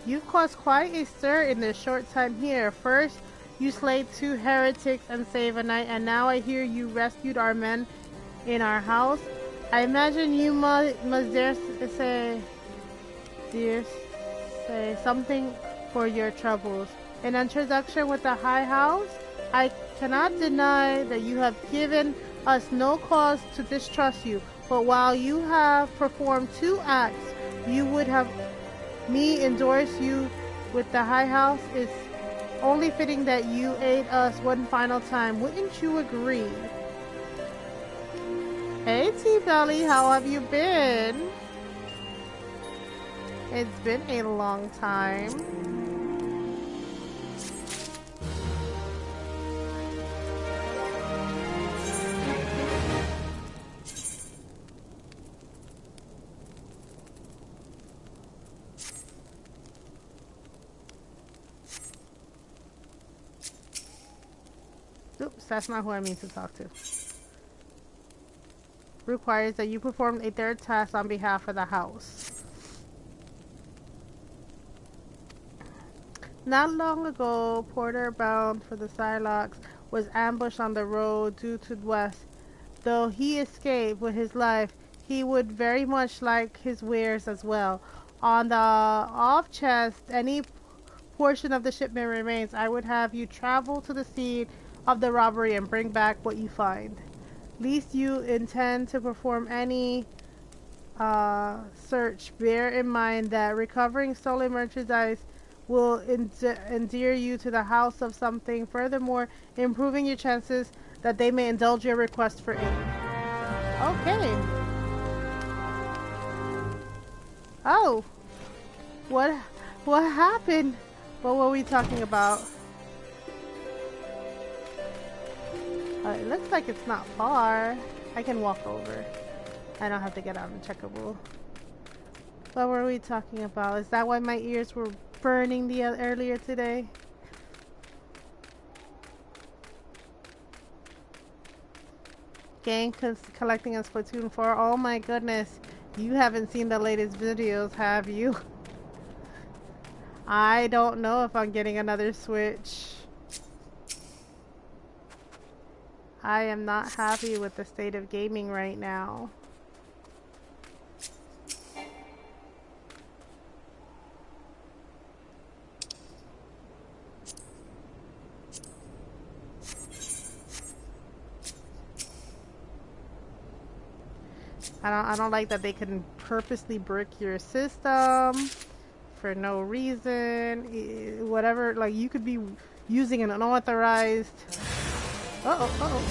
You've caused quite a stir in this short time here. First, you slayed 2 heretics and saved a knight, and now I hear you rescued our men in our house. I imagine you must dare say something for your troubles. In introduction with the High House, I cannot deny that you have given us no cause to distrust you, but while you have performed 2 acts, you would have me endorse you with the High House. It's only fitting that you aid us one final time. Wouldn't you agree? Hey T-Belly, how have you been? It's been a long time. Oops, that's not who I mean to talk to. Requires that you perform a 3rd task on behalf of the house. Not long ago, Porter, bound for the Psylocks, was ambushed on the road due to the west. Though he escaped with his life, he would very much like his wares as well. On the off chance any portion of the shipment remains, I would have you travel to the scene of the robbery and bring back what you find. Least you intend to perform any search, bear in mind that recovering stolen merchandise will endear you to the house of something, furthermore improving your chances that they may indulge your request for aid. Okay. Oh, what happened? What were we talking about? It looks like it's not far. I can walk over. I don't have to get out and checkable. What were we talking about? Is that why my ears were burning earlier today? Gang collecting on Splatoon 4. Oh my goodness. You haven't seen the latest videos, have you? I don't know if I'm getting another Switch. I am not happy with the state of gaming right now. I don't like that they can purposely brick your system for no reason. Whatever, like you could be using an unauthorized. Uh-oh, uh-oh.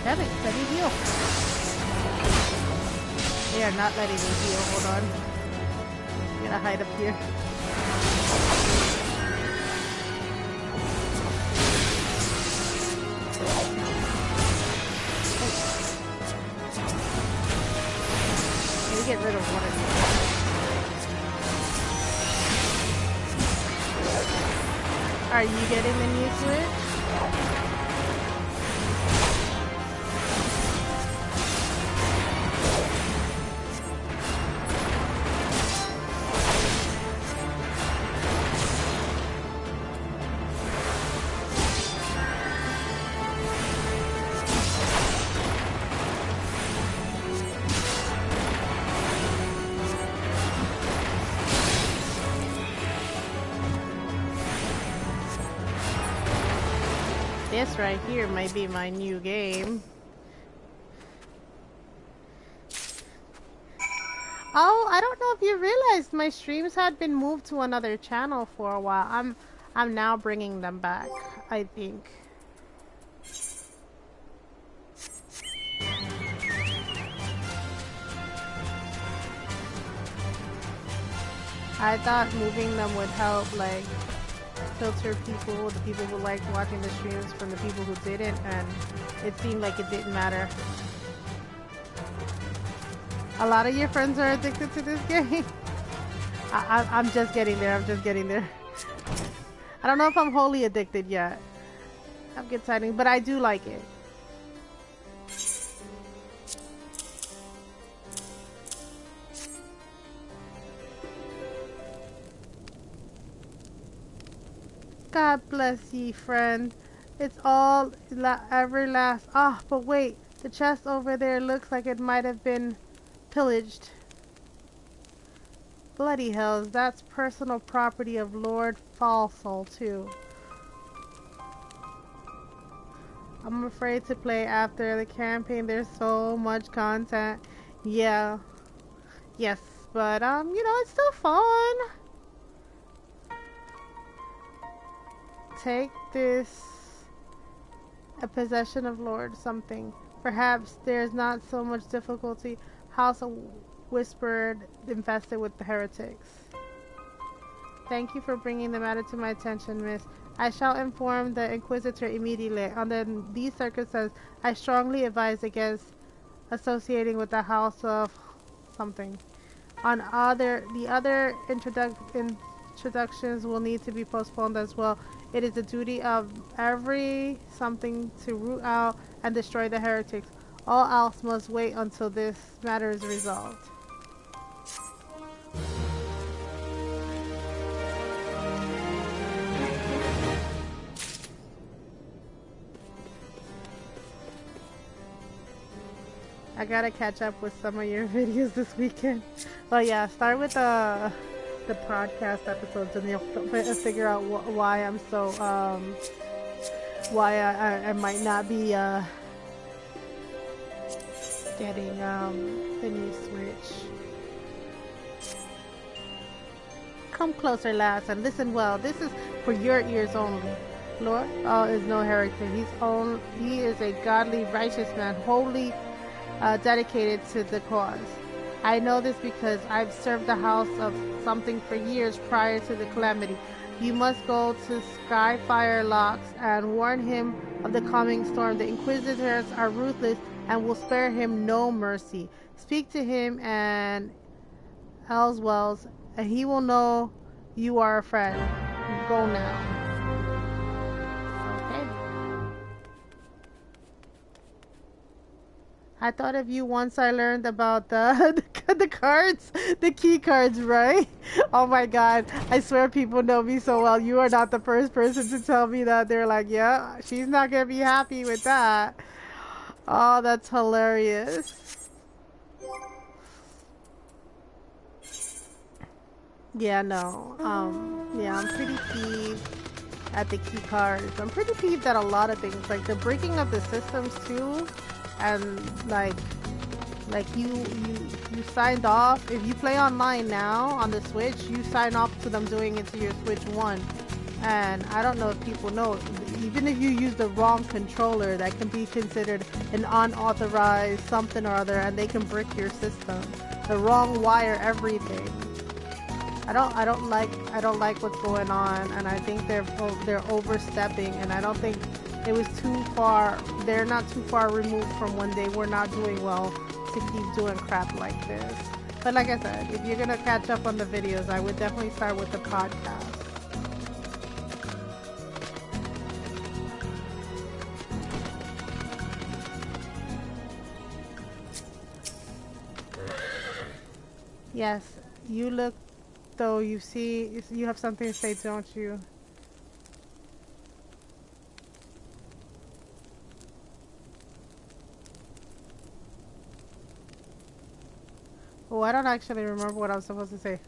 Damn it, let me heal. They are not letting me heal. Hold on. I'm gonna hide up here. Let me get rid of one of these. Are you getting the new switch? This right here might be my new game. Oh, I don't know if you realized my streams had been moved to another channel for a while. I'm now bringing them back, I think. I thought moving them would help, like, filter people, the people who liked watching the streams from the people who didn't, and it seemed like it didn't matter. A lot of your friends are addicted to this game. I'm just getting there. I'm just getting there. I don't know if I'm wholly addicted yet. I'm exciting, but I do like it. God bless ye, friend. It's all ever last. Ah, but wait. The chest over there looks like it might have been pillaged. Bloody hells. That's personal property of Lord Falsol, too. I'm afraid to play after the campaign. There's so much content. Yeah. Yes, but, you know, it's still fun. Take this, a possession of Lord something. Perhaps there's not so much difficulty. House of Whispered infested with the heretics. Thank you for bringing the matter to my attention, miss. I shall inform the Inquisitor immediately. Under these circumstances, I strongly advise against associating with the House of something. The other introductions will need to be postponed as well. It is the duty of every something to root out and destroy the heretics. All else must wait until this matter is resolved. I gotta catch up with some of your videos this weekend. But yeah, start with the podcast episodes and you'll figure out why I'm so why I might not be getting the new Switch. Come closer, lass, and listen well. This is for your ears only. Lord is no heretic. He is a godly, righteous man, wholly dedicated to the cause. I know this because I've served the house of something for years prior to the calamity. You must go to Skyfire Locks and warn him of the coming storm. The Inquisitors are ruthless and will spare him no mercy. Speak to him and Elswells, and he will know you are a friend. Go now. I thought of you once I learned about the cards, the key cards, right? Oh my god, I swear people know me so well. You are not the first person to tell me that. They're like, yeah, she's not gonna be happy with that. Oh, that's hilarious. Yeah, no. Yeah, I'm pretty peeved at the key cards. I'm pretty peeved at a lot of things, like the breaking of the systems too. And like you signed off. If you play online now on the Switch, you sign off to them doing it to your Switch 1. And I don't know if people know, even if you use the wrong controller, that can be considered an unauthorized something or other, and they can brick your system. The wrong wire, everything. I don't like what's going on, and I think they're overstepping, and I don't think it was too far. They're not too far removed from when they were not doing well to keep doing crap like this. But like I said, if you're gonna catch up on the videos, I would definitely start with the podcast. Yes, you look though you see you have something to say, don't you? Oh, I don't actually remember what I was supposed to say.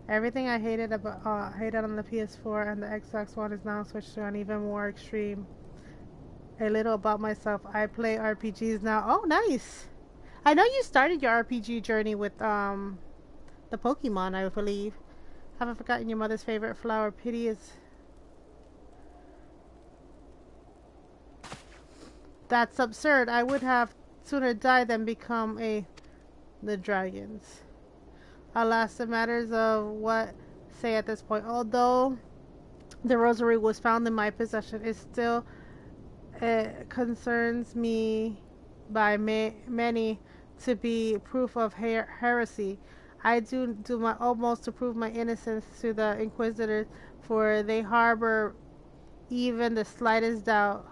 Everything I hated on the PS4 and the Xbox One is now switched to an even more extreme. A little about myself. I play RPGs now. Oh, nice. I know you started your RPG journey with the Pokemon, I believe. Haven't forgotten your mother's favorite flower. Pity is... That's absurd. I would have sooner died than become the dragons. Alas, the matters of what say at this point. Although the rosary was found in my possession, it still concerns me by many to be proof of heresy. I do my utmost to prove my innocence to the inquisitors, for they harbor even the slightest doubt.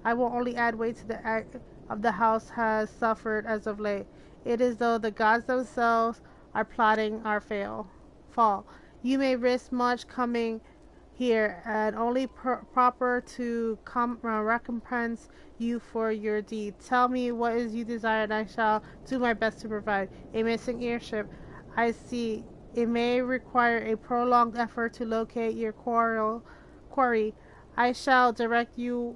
I will only add weight to the act of the house has suffered as of late. It is though the gods themselves are plotting our fall. You may risk much coming here, and only proper to recompense you for your deed. Tell me what is you desire, and I shall do my best to provide. A missing airship. I see. It may require a prolonged effort to locate your quarry. I shall direct you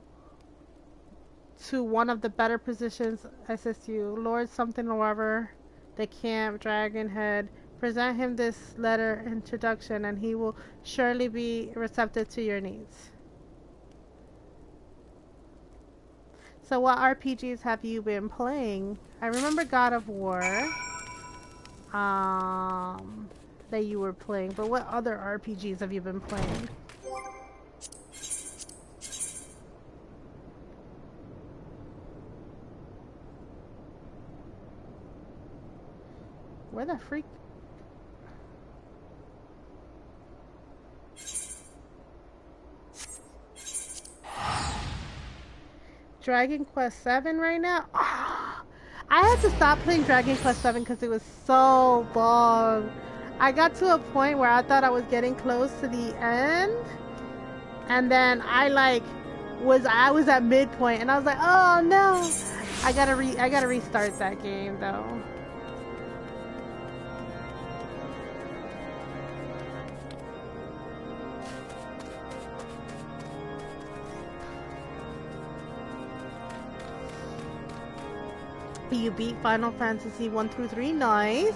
to one of the better positions. Assist you, Lord something or other, the camp dragon head. Present him this letter introduction, and he will surely be receptive to your needs. So what RPGs have you been playing? I remember God of War that you were playing, but what other RPGs have you been playing? Where the freak? Dragon Quest 7 right now? Oh, I had to stop playing Dragon Quest 7 because it was so long. I got to a point where I thought I was getting close to the end, and then I was at midpoint, and I was like, oh no, I gotta restart that game though. You beat Final Fantasy 1 through 3, nice.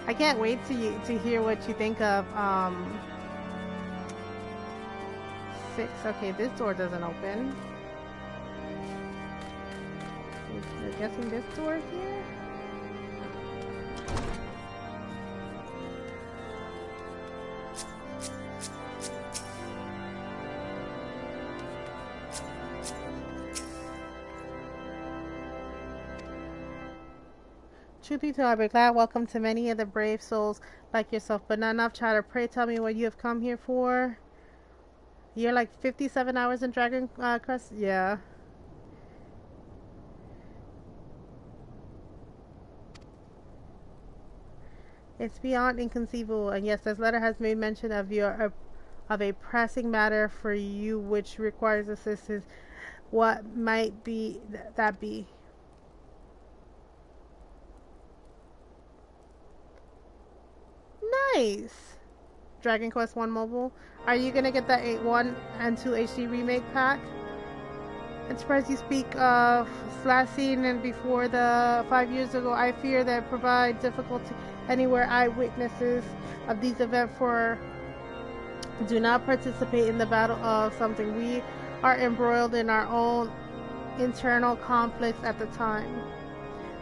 I can't wait to hear what you think of 6. Okay, this door doesn't open. I'm guessing this door here. Truth be told, I be glad. Welcome to many of the brave souls like yourself, but not enough chatter. Pray tell me what you have come here for. You're like 57 hours in Dragon Quest? Yeah. It's beyond inconceivable, and yes, this letter has made mention of a pressing matter for you which requires assistance. What might be that be? Nice. Dragon Quest 1 mobile. Are you gonna get that 1 and 2 HD remake pack? I'm surprised you speak of last scene and before the 5 years ago. I fear that provide difficulty anywhere eyewitnesses of these events for do not participate in the battle of something. We are embroiled in our own internal conflicts at the time.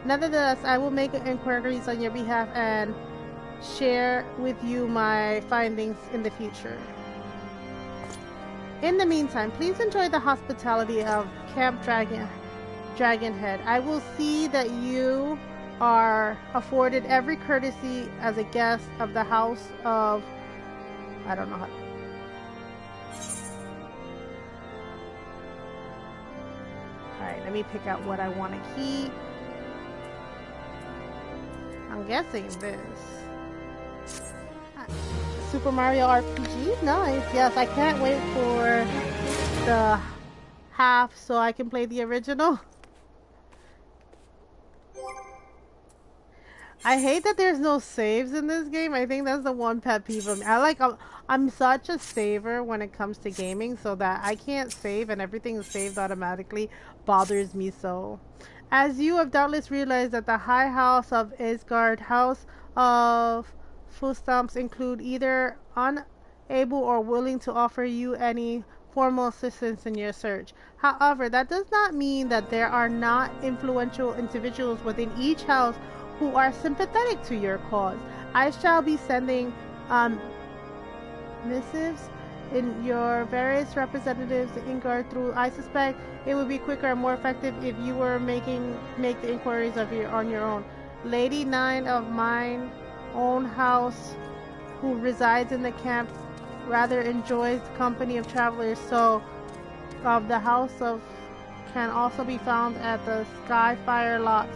Nevertheless, I will make inquiries on your behalf and share with you my findings in the future. In the meantime, please enjoy the hospitality of Camp Dragonhead. I will see that you are afforded every courtesy as a guest of the house of... I don't know how... Alright, let me pick out what I want to keep. I'm guessing this. Super Mario RPG? Nice. Yes, I can't wait for the half so I can play the original. I hate that there's no saves in this game. I think that's the one pet peeve of me. I'm such a saver when it comes to gaming, so that I can't save and everything is saved automatically bothers me so. As you have doubtless realized that the High House of Isgard, House of Fustamps include either unable or willing to offer you any formal assistance in your search. However, that does not mean that there are not influential individuals within each house who are sympathetic to your cause. I shall be sending missives in your various representatives in Ingard through. I suspect it would be quicker and more effective if you were make the inquiries on your own. Lady Nine of mine own house, who resides in the camp, rather enjoys the company of travelers, so the house of can also be found at the Skyfire locks.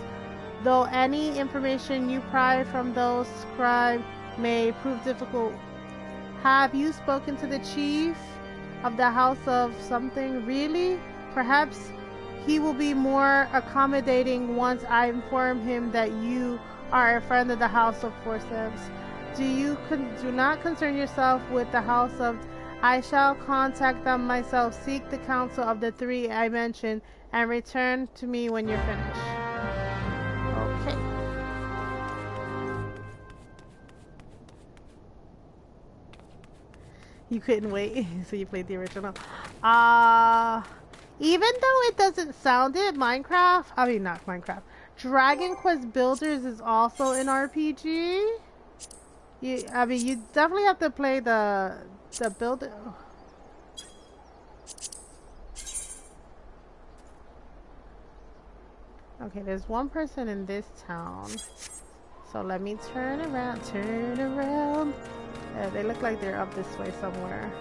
Though any information you pry from those scribed may prove difficult. Have you spoken to the chief of the house of something? Really? Perhaps he will be more accommodating once I inform him that you are a friend of the House of Forceps. Do not concern yourself with the House of... I shall contact them myself. Seek the counsel of the three I mentioned and return to me when you're finished. Okay. You couldn't wait, so you played the original. Even though it doesn't sound it, Dragon Quest Builders is also an RPG. You definitely have to play the builder. Okay, there's one person in this town. So let me turn around. They look like they're up this way somewhere.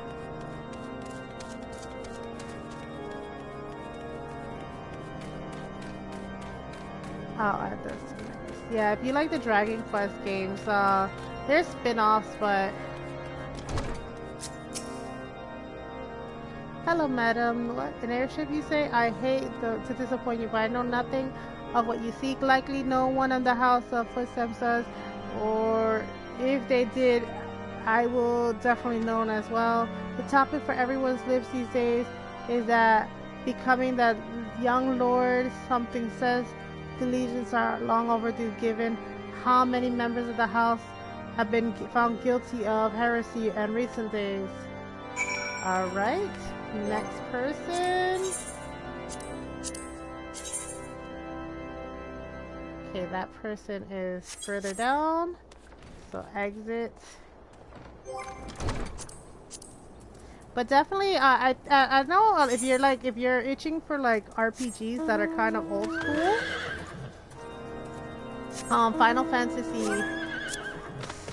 I'll add this to my list. Yeah, if you like the Dragon Quest games, there's spin-offs, but... Hello, madam. What? An airship, you say? I hate to disappoint you, but I know nothing of what you seek. Likely no one in the House of Footsteps does, or if they did, I will definitely know as well. The topic for everyone's lips these days is that becoming that young lord something says the legions are long overdue given how many members of the house have been found guilty of heresy in recent days. Alright, next person. Okay, that person is further down, so exit. But definitely, I know if you're itching for like RPGs that are kind of old school, Final Fantasy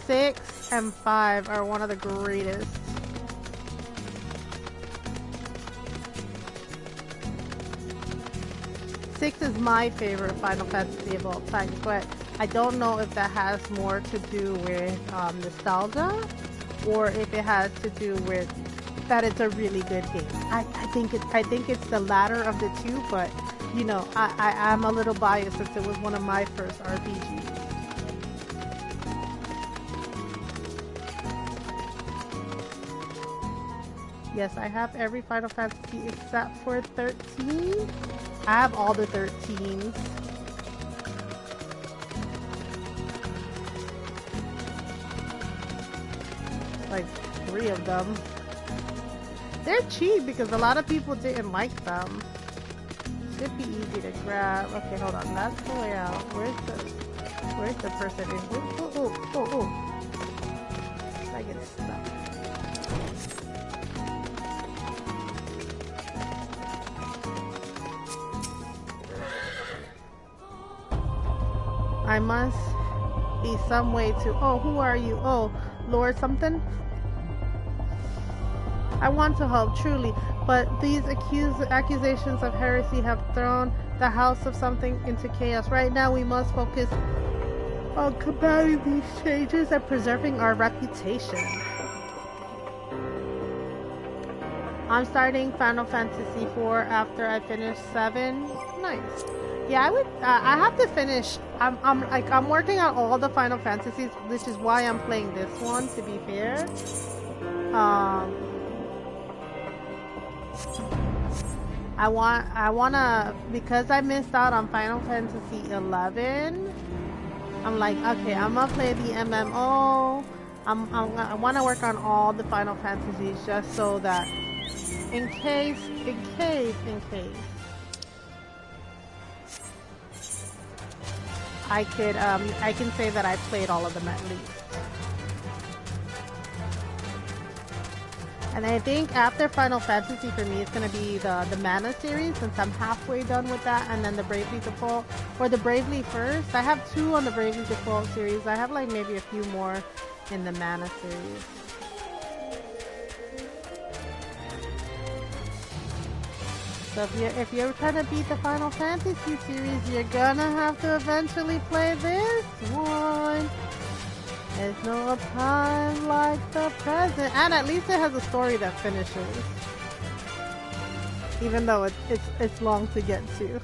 6 and 5 are one of the greatest. Six is my favorite Final Fantasy of all time, but I don't know if that has more to do with nostalgia, or if it has to do with that it's a really good game. I think it's the latter of the two, but you know, I'm a little biased since it was one of my first RPGs. Yes, I have every Final Fantasy except for 13. I have all the 13s. Like 3 of them. They're cheap because a lot of people didn't like them. Should be easy to grab. Okay, hold on. That's the way out. Where's the person in? Oh. I get stuck. I must be some way to. Oh, who are you? Oh, Lord something? I want to help, truly, but these accusations of heresy have thrown the House of Something into chaos. Right now, we must focus on combating these changes and preserving our reputation. I'm starting Final Fantasy IV after I finish 7. Nice. Yeah, I have to finish. I'm working on all the Final Fantasies, which is why I'm playing this one. To be fair, I wanna, because I missed out on Final Fantasy 11. I'm like, okay, I'm gonna play the MMO. I want to work on all the Final Fantasies just so that in case I can say that I played all of them at least. And I think after Final Fantasy for me, it's going to be the Mana series, since I'm halfway done with that, and then the Bravely Default, or the Bravely first. I have 2 on the Bravely Default series. I have like maybe a few more in the Mana series. So if you're trying to beat the Final Fantasy series, you're gonna have to eventually play this one. There's no time like the present, and at least it has a story that finishes, even though it's long to get to.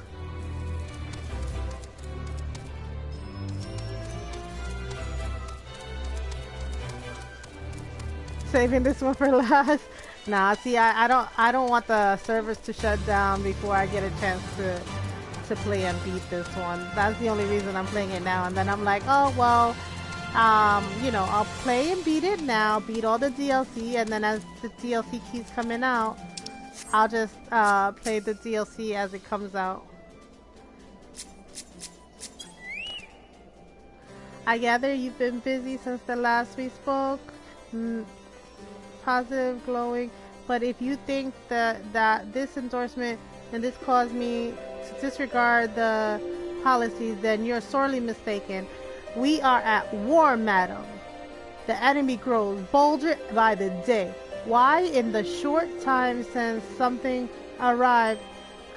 Saving this one for last. Nah, see, I don't want the servers to shut down before I get a chance to play and beat this one. That's the only reason I'm playing it now. And then I'm like, oh well, you know, I'll play and beat it now, beat all the DLC, and then as the DLC keeps coming out, I'll just play the DLC as it comes out. I gather you've been busy since the last we spoke. Positive, glowing, but if you think that this endorsement and this caused me to disregard the policies, then you're sorely mistaken. We are at war, madam. The enemy grows bolder by the day. Why? In the short time since something arrived,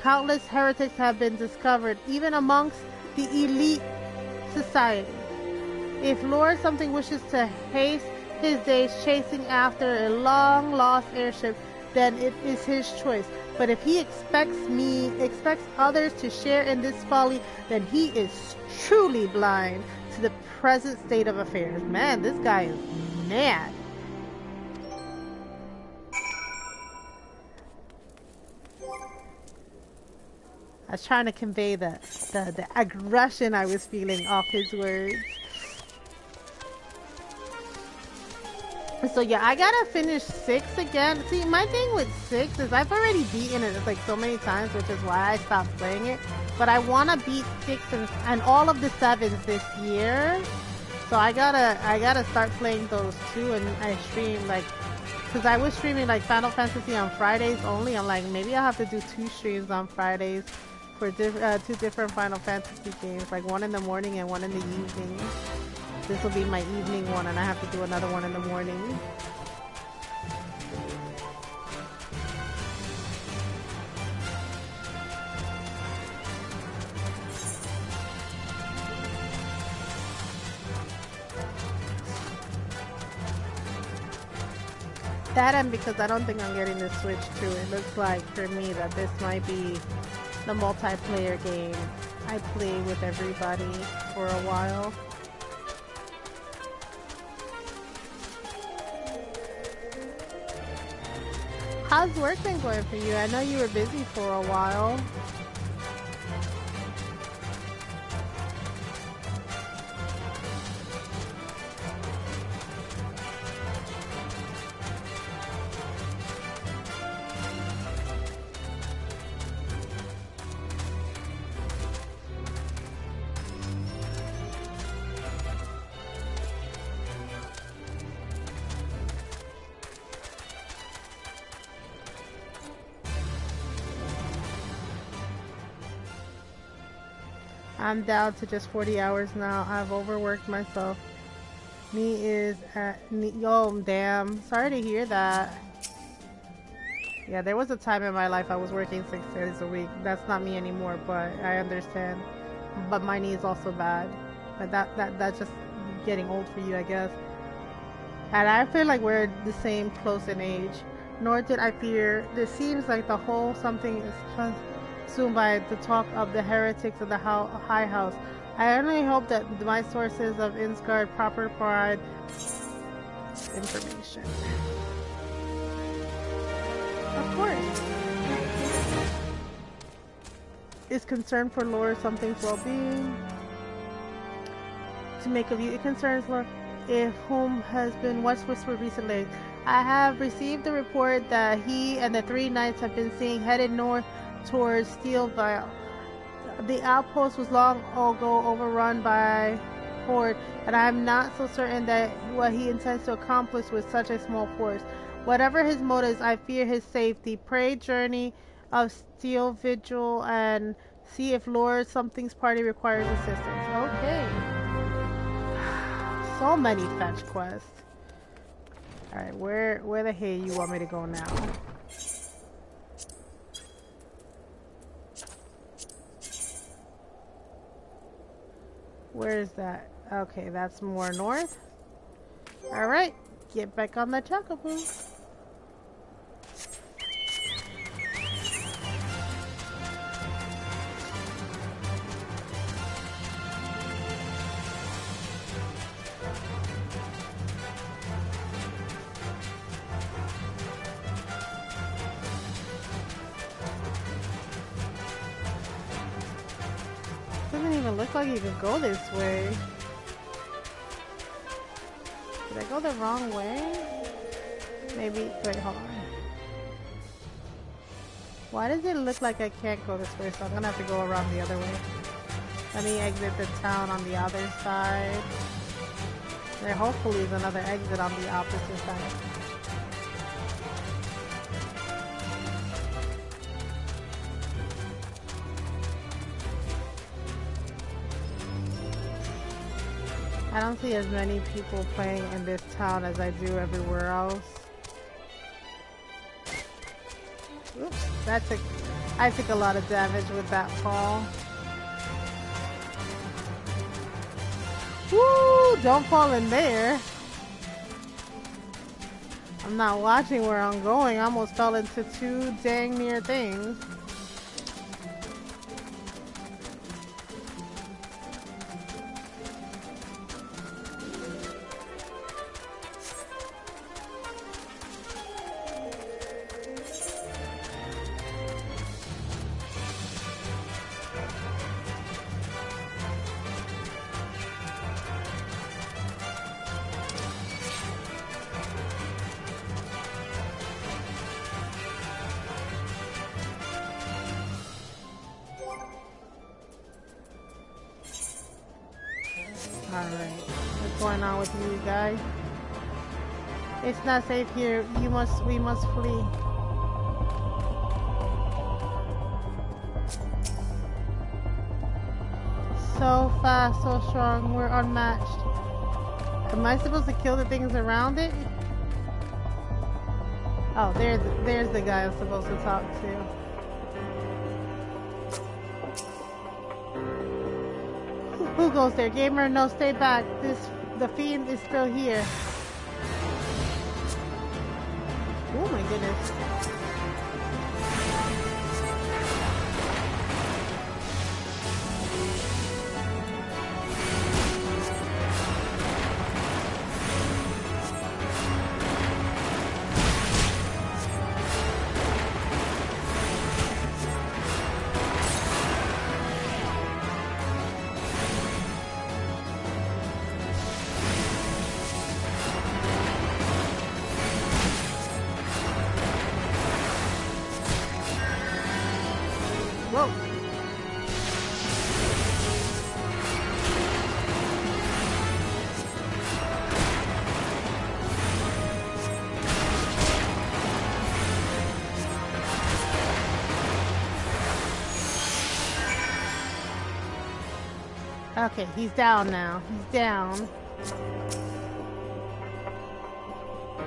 countless heretics have been discovered, even amongst the elite society. If Lord Something wishes to haste his days chasing after a long-lost airship, then it is his choice. But if he expects others to share in this folly, then he is truly blind to the present state of affairs. Man, this guy is mad. I was trying to convey the aggression I was feeling off his words. So yeah, I gotta finish 6 again. See, my thing with 6 is I've already beaten it like so many times, which is why I stopped playing it. But I want to beat 6 and all of the 7s this year. So I gotta start playing those too, and I stream like, because I was streaming like Final Fantasy on Fridays only. I'm like, maybe I'll have to do 2 streams on Fridays for 2 different Final Fantasy games, like one in the morning and one in the evening. This will be my evening one, and I have to do another one in the morning. That, and because I don't think I'm getting the Switch too. It looks like for me that this might be the multiplayer game I play with everybody for a while. how's work been going for you? I know you were busy for a while. I'm down to just 40 hours now. I've overworked myself. Oh, damn. Sorry to hear that. Yeah, there was a time in my life I was working 6 days a week. That's not me anymore, but I understand. But my knee is also bad. But that's just getting old for you, I guess. And I feel like we're the same close in age. Nor did I fear. This seems like the whole something is consumed by the talk of the heretics of the High House. I only hope that my sources of Insgard proper provide information. Of course. Is concern for Lord something's well-being. To make of you, it concerns Lord if whom has been what's whispered recently. I have received the report that he and the 3 knights have been seen headed north towards Steelville. The outpost was long ago overrun by horde, and I am not so certain that what he intends to accomplish with such a small force. Whatever his motives, I fear his safety. Pray journey of Steel Vigil and see if Lord Something's party requires assistance. Okay. So many fetch quests. Alright, where the hell you want me to go now? Where is that? Okay, that's more north. Alright, get back on the Chocobo. Doesn't even look like you could go this way. Did I go the wrong way? Maybe. Wait, hold on. Why does it look like I can't go this way? So I'm gonna have to go around the other way. Let me exit the town on the other side. There hopefully is another exit on the opposite side. I don't see as many people playing in this town as I do everywhere else. Oops, I took a lot of damage with that fall. Woo! Don't fall in there. I'm not watching where I'm going. I almost fell into 2 dang near things. Alright, what's going on with you guys? It's not safe here. We must flee. So fast, so strong, we're unmatched. Am I supposed to kill the things around it? Oh, there's the guy I'm supposed to talk to. Who goes there? Gamer, no, stay back. The fiend is still here. Oh my goodness. Okay, he's down now. He's down.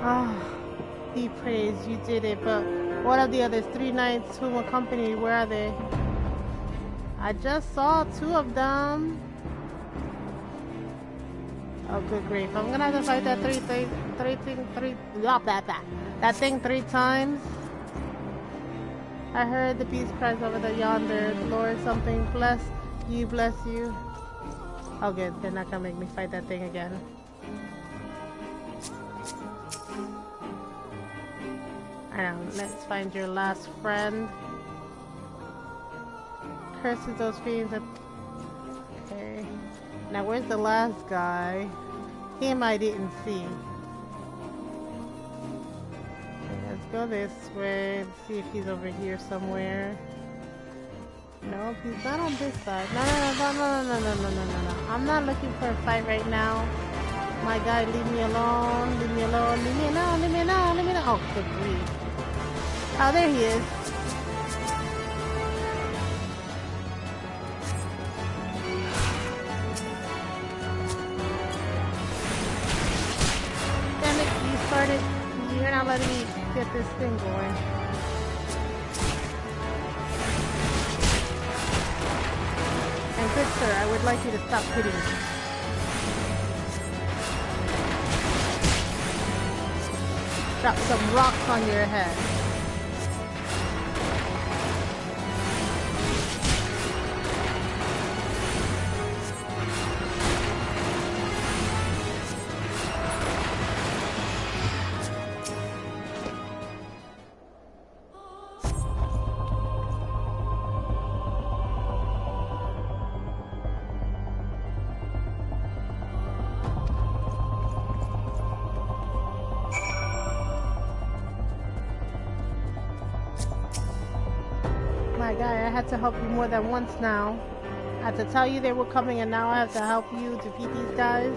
Ah, be praised, you did it, but what of the other 3 knights whom accompanied? Where are they? I just saw 2 of them. Oh, good grief. I'm gonna have to fight that that thing 3 times. I heard the peace cries over the yonder. Lord something, bless you, bless you. Oh good, they're not gonna make me fight that thing again. Alright, let's find your last friend. Curses those fiends. Okay. Now where's the last guy? Him I didn't see. Okay, let's go this way. Let's see if he's over here somewhere. No, he's not on this side. No. I'm not looking for a fight right now. My guy, leave me alone. Leave me alone. Leave me alone. Leave me alone. Leave me alone. Oh, good grief. Oh, there he is. Damn it, you started. You're not letting me get this thing going. And good sir, I would like you to stop hitting me. Drop some rocks on your head. My guy, I had to help you more than once now. I had to tell you they were coming and now I have to help you defeat these guys.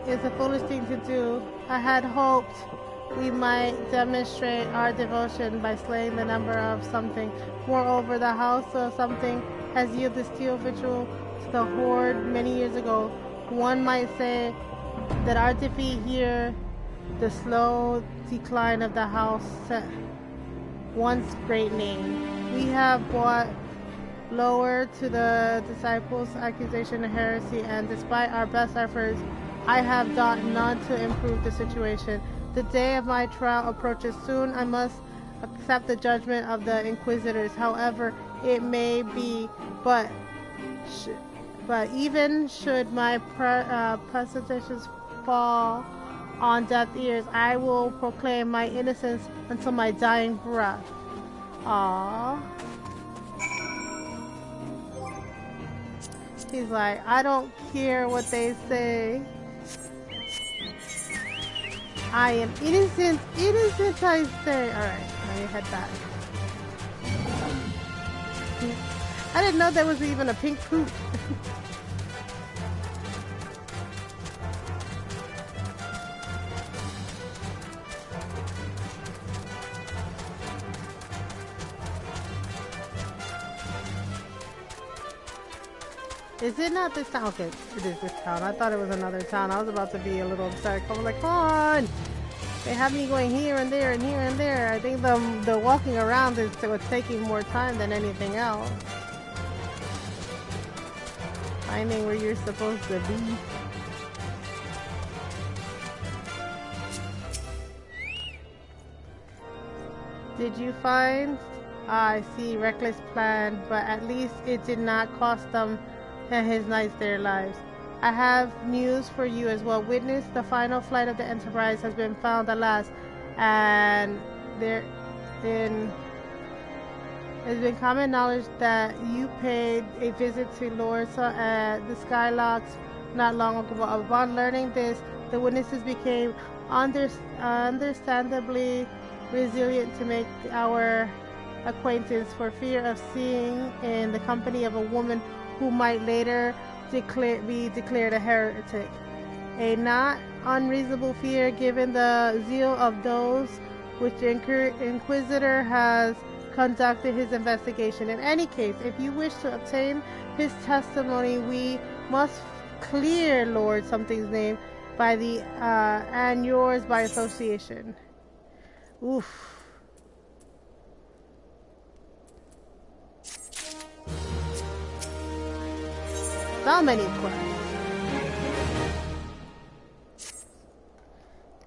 It's a foolish thing to do. I had hoped we might demonstrate our devotion by slaying the number of something. Moreover, the house of something has yielded steel victual to the horde many years ago. One might say that our defeat here, the slow decline of the house, once great name. We have brought lower to the disciples' accusation of heresy, and despite our best efforts, I have done none to improve the situation. The day of my trial approaches soon. I must accept the judgment of the inquisitors, however it may be, but even should my presumptions fall on deaf ears, I will proclaim my innocence until my dying breath. Aww. He's like, I don't care what they say. I am innocent, innocent I say. Alright, let me head back. I didn't know there was even a pink poop. Is it not this town? Okay, it is this town. I thought it was another town. I was about to be a little upset. I was like, come on! They have me going here and there and here and there. I think the walking around is what's taking more time than anything else. Finding where you're supposed to be. Did you find? I see, reckless plan, but at least it did not cost them and his knights their lives. I have news for you as well. Witness, the final flight of the Enterprise has been found at last, and it's been common knowledge that you paid a visit to Lorsa at the Skylocks not long ago. Upon learning this, the witnesses became understandably resilient to make our acquaintance for fear of seeing in the company of a woman who might later be declared a heretic. A not unreasonable fear given the zeal of those which the Inquisitor has conducted his investigation. In any case, if you wish to obtain his testimony, we must clear Lord something's name by the and yours by association. Oof. So many quests.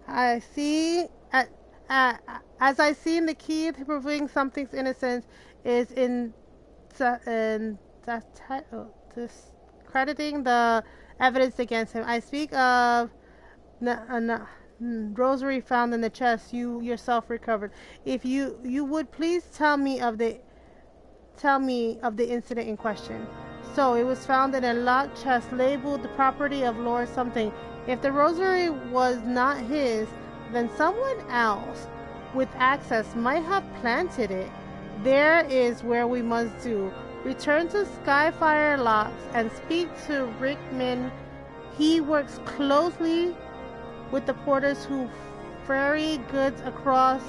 I see. As I see, the key to proving something's innocence is in discrediting the evidence against him. I speak of rosary found in the chest you yourself recovered. If you would please tell me of the incident in question. So it was found in a locked chest labeled the property of Lord something. If the rosary was not his, then someone else with access might have planted it. There is where we must do. Return to Skyfire Locks and speak to Rickman. He works closely with the porters who ferry goods across.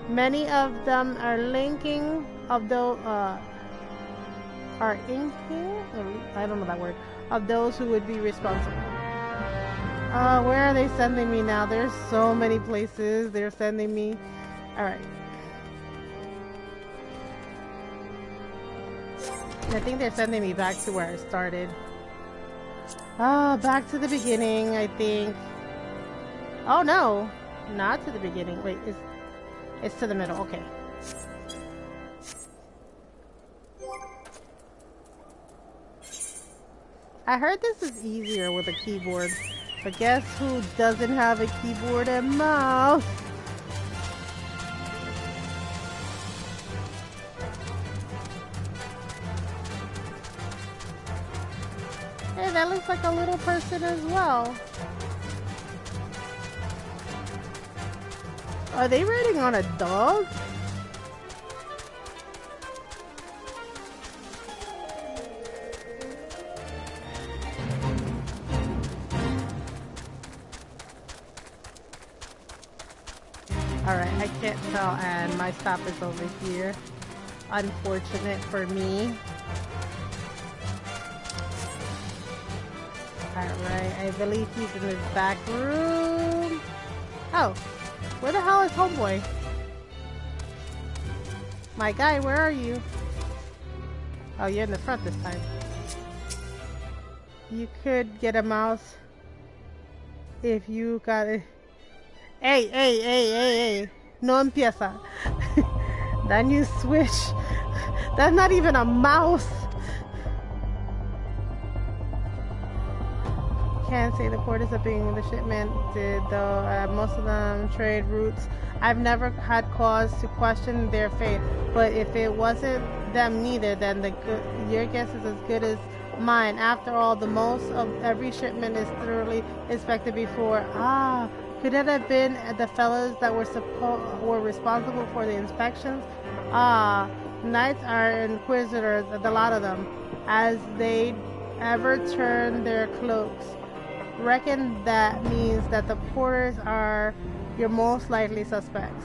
Many of them are linking of those I don't know that word, of those who would be responsible. Where are they sending me now? There's so many places they're sending me. Alright. I think they're sending me back to where I started. Back to the beginning, I think. Oh no! Not to the beginning. Wait, it's to the middle. Okay. I heard this is easier with a keyboard, but guess who doesn't have a keyboard and mouse? Hey, that looks like a little person as well. Are they riding on a dog? Alright, I can't tell, and my stop is over here. Unfortunate for me. Alright, I believe he's in his back room. Oh, where the hell is homeboy? My guy, where are you? Oh, you're in the front this time. You could get a mouse if you got it. Hey. No empieza. Then you switch. That's not even a mouse. Can't say the porters are being the shipment did, though most of them trade routes. I've never had cause to question their fate, but if it wasn't them neither, then your guess is as good as mine. After all, the most of every shipment is thoroughly inspected before. Could it have been the fellows that were responsible for the inspections? Knights are inquisitors, the lot of them, as they ever turn their cloaks. Reckon that means that the porters are your most likely suspects.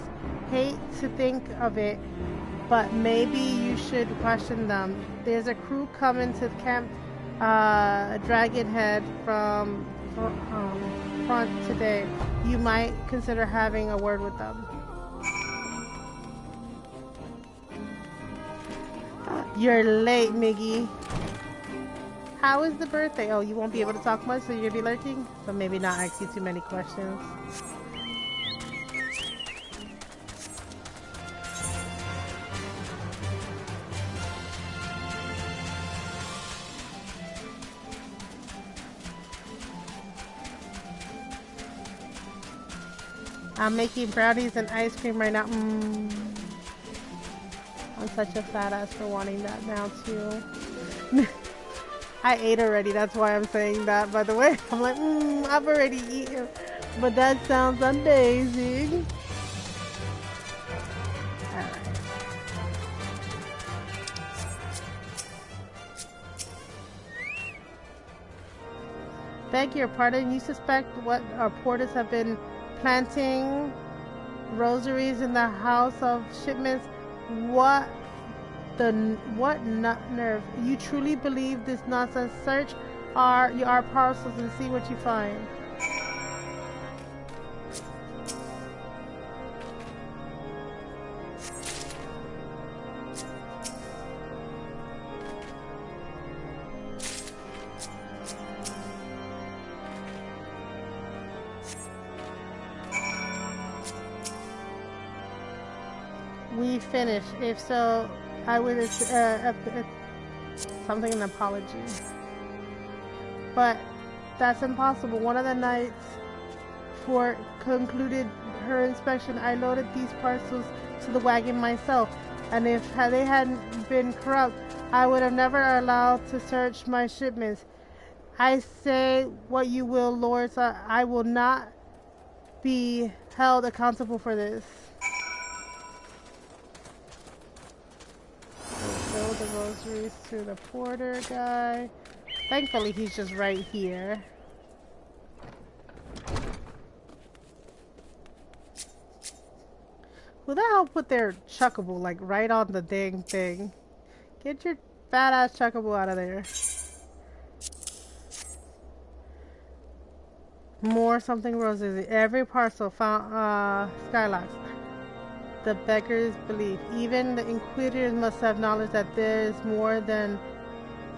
Hate to think of it, but maybe you should question them. There's a crew coming to Camp Dragonhead from front today. You might consider having a word with them. You're late, Miggy. How is the birthday? Oh, you won't be able to talk much, so you're gonna be lurking? So maybe not ask you too many questions. I'm making brownies and ice cream right now. I'm such a fat ass for wanting that now too. I ate already, that's why I'm saying that, by the way. I'm like, I've already eaten. But that sounds amazing. Alright. Beg your pardon, you suspect what our porters have been planting rosaries in the house of shipments? What nerve? You truly believe this nonsense? Search our parcels and see what you find. We finished. If so, I would something an apology. But that's impossible. One of the nights for concluded her inspection, I loaded these parcels to the wagon myself, and if they hadn't been corrupt, I would have never allowed to search my shipments. I say what you will, lords, I will not be held accountable for this. Show the groceries to the porter guy. Thankfully, he's just right here. Who the hell put their chuckable like right on the dang thing? Get your badass chuckable out of there. More something roses. Every parcel found skylocks. The beggar's belief. Even the inquisitors must have knowledge that there is more than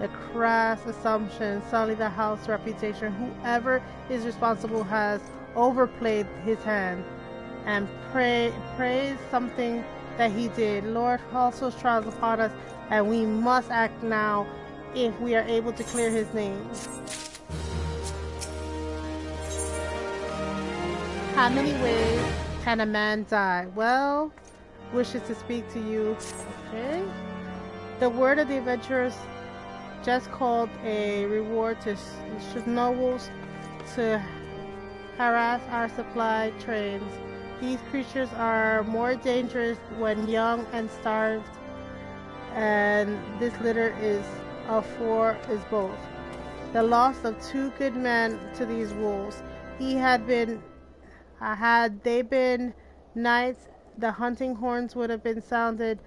a crass assumption. Sully the house reputation. Whoever is responsible has overplayed his hand and praise something that he did. Lord also trials upon us, and we must act now if we are able to clear his name. How many ways can a man die? Well, wishes to speak to you. Okay. The word of the adventurers just called a reward to nobles to harass our supply trains. These creatures are more dangerous when young and starved, and this litter is both. The loss of 2 good men to these wolves. Had they been knights, the hunting horns would have been sounded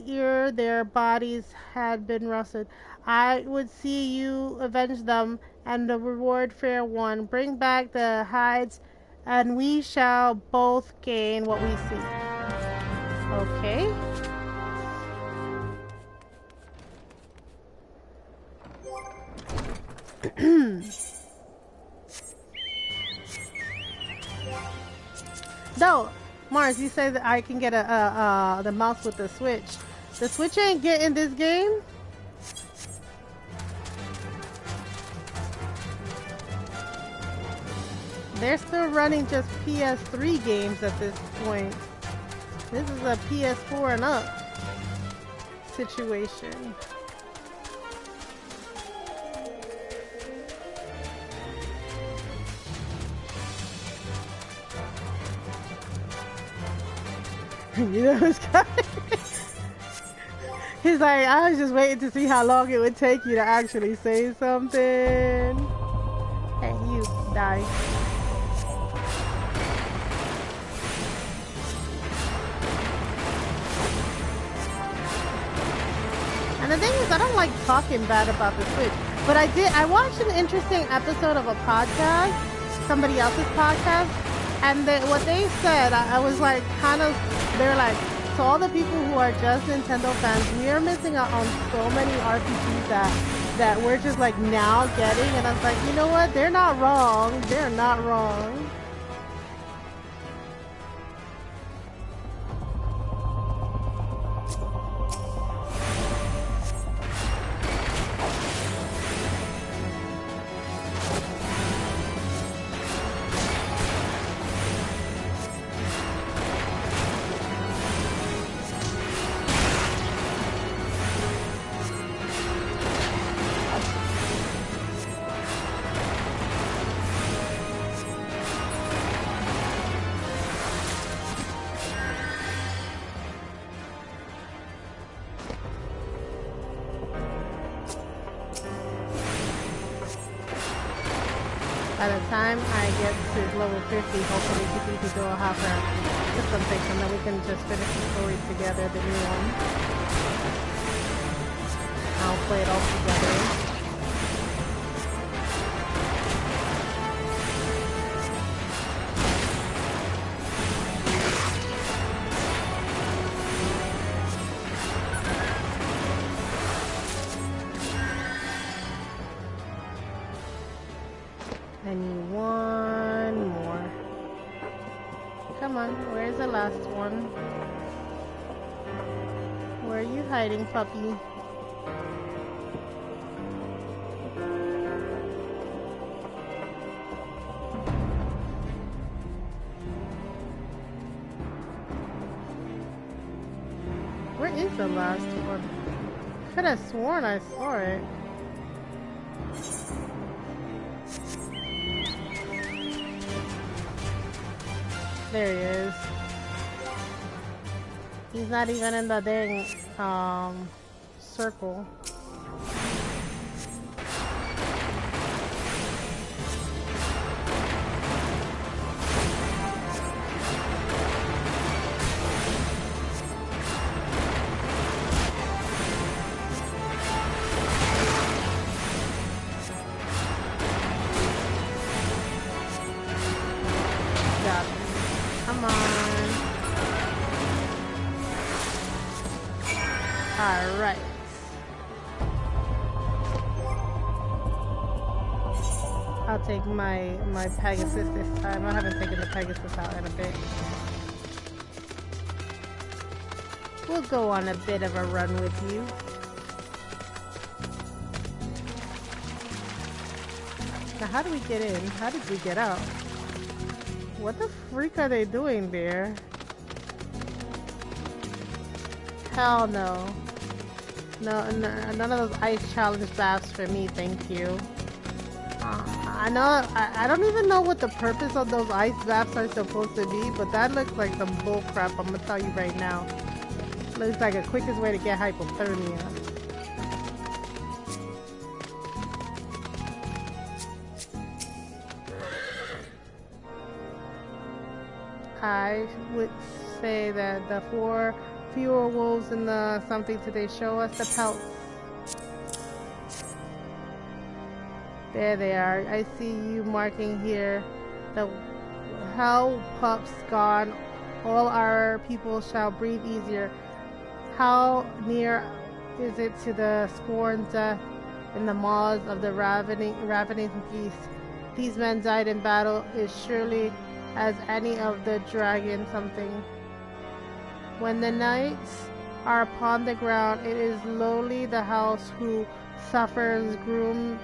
ere their bodies had been rusted. I would see you avenge them, and the reward fair one. Bring back the hides, and we shall both gain what we seek. Okay. No, Mars, you say that I can get the mouse with the switch. The switch ain't getting this game. They're still running just PS3 games at this point. This is a PS4 and up situation. You know what's coming? He's like, I was just waiting to see how long it would take you to actually say something. Hey, you, die. And the thing is, I don't like talking bad about the Switch, but I watched an interesting episode of a podcast, somebody else's podcast, and what they said, I was like, they're like, so all the people who are just Nintendo fans, we are missing out on so many RPGs that we're just like now getting, and I was like, you know what, they're not wrong, they're not wrong. By the time I get to level 50, hopefully people will have her system fixed, and then we can just finish the story together, the new one. I'll play it all together. I need one more. Come on, where's the last one? Where are you hiding, puppy? Where is the last one? Could have sworn I saw it. There he is. He's not even in the dang circle. Come on. Alright. I'll take my Pegasus this time. I haven't taken the Pegasus out in a bit. We'll go on a bit of a run with you. Now how do we get in? How did we get out? What the freak are they doing there? Hell no. No, none of those ice challenge baths for me, thank you. I don't even know what the purpose of those ice baths are supposed to be, but that looks like some bull crap, I'm gonna tell you right now. Looks like the quickest way to get hypothermia. I would say that the fewer wolves in the something today show us the pelts. There they are. I see you marking here. The hell pups gone. All our people shall breathe easier. How near is it to the scorned death in the maws of the ravening beast? These men died in battle is surely as any of the dragon something. When the knights are upon the ground, it is lowly the house who suffers grooms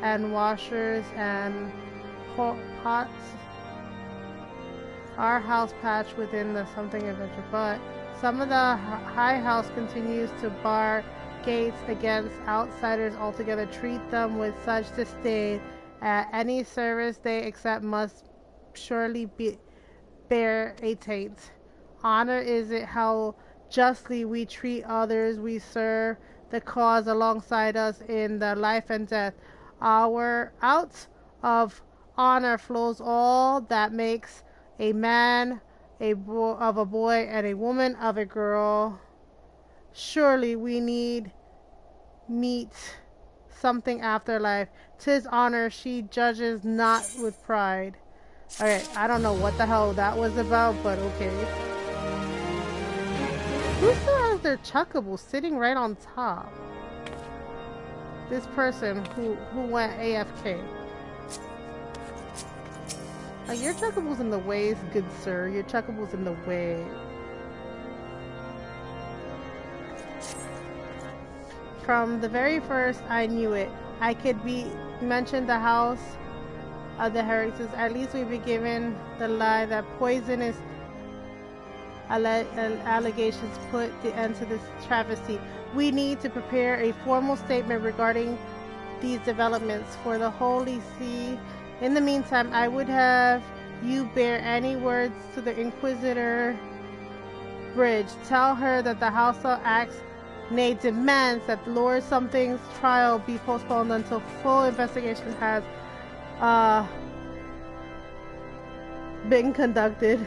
and washers and pots. Our house patch within the something adventure, but some of the high house continues to bar gates against outsiders altogether, treat them with such disdain. Any service they accept must surely bear a taint. Honor is it how justly we treat others we serve the cause alongside us in the life and death. Out of honor flows all that makes a man of a boy and a woman of a girl. Surely we need meet something after life. 'Tis honor she judges not with pride. Okay, I don't know what the hell that was about, but okay. Who still has their chuckable sitting right on top? This person who went AFK. Like, your chuckable's in the way, good sir. Your chuckable's in the way. From the very first, I knew it. I could be mentioned the house of the heretics. At least we've been given the lie that poisonous allegations put the end to this travesty. We need to prepare a formal statement regarding these developments for the Holy See. In the meantime, I would have you bear any words to the Inquisitor Bridge. Tell her that the House of Axe nay demands that Lord Something's trial be postponed until full investigation has being conducted.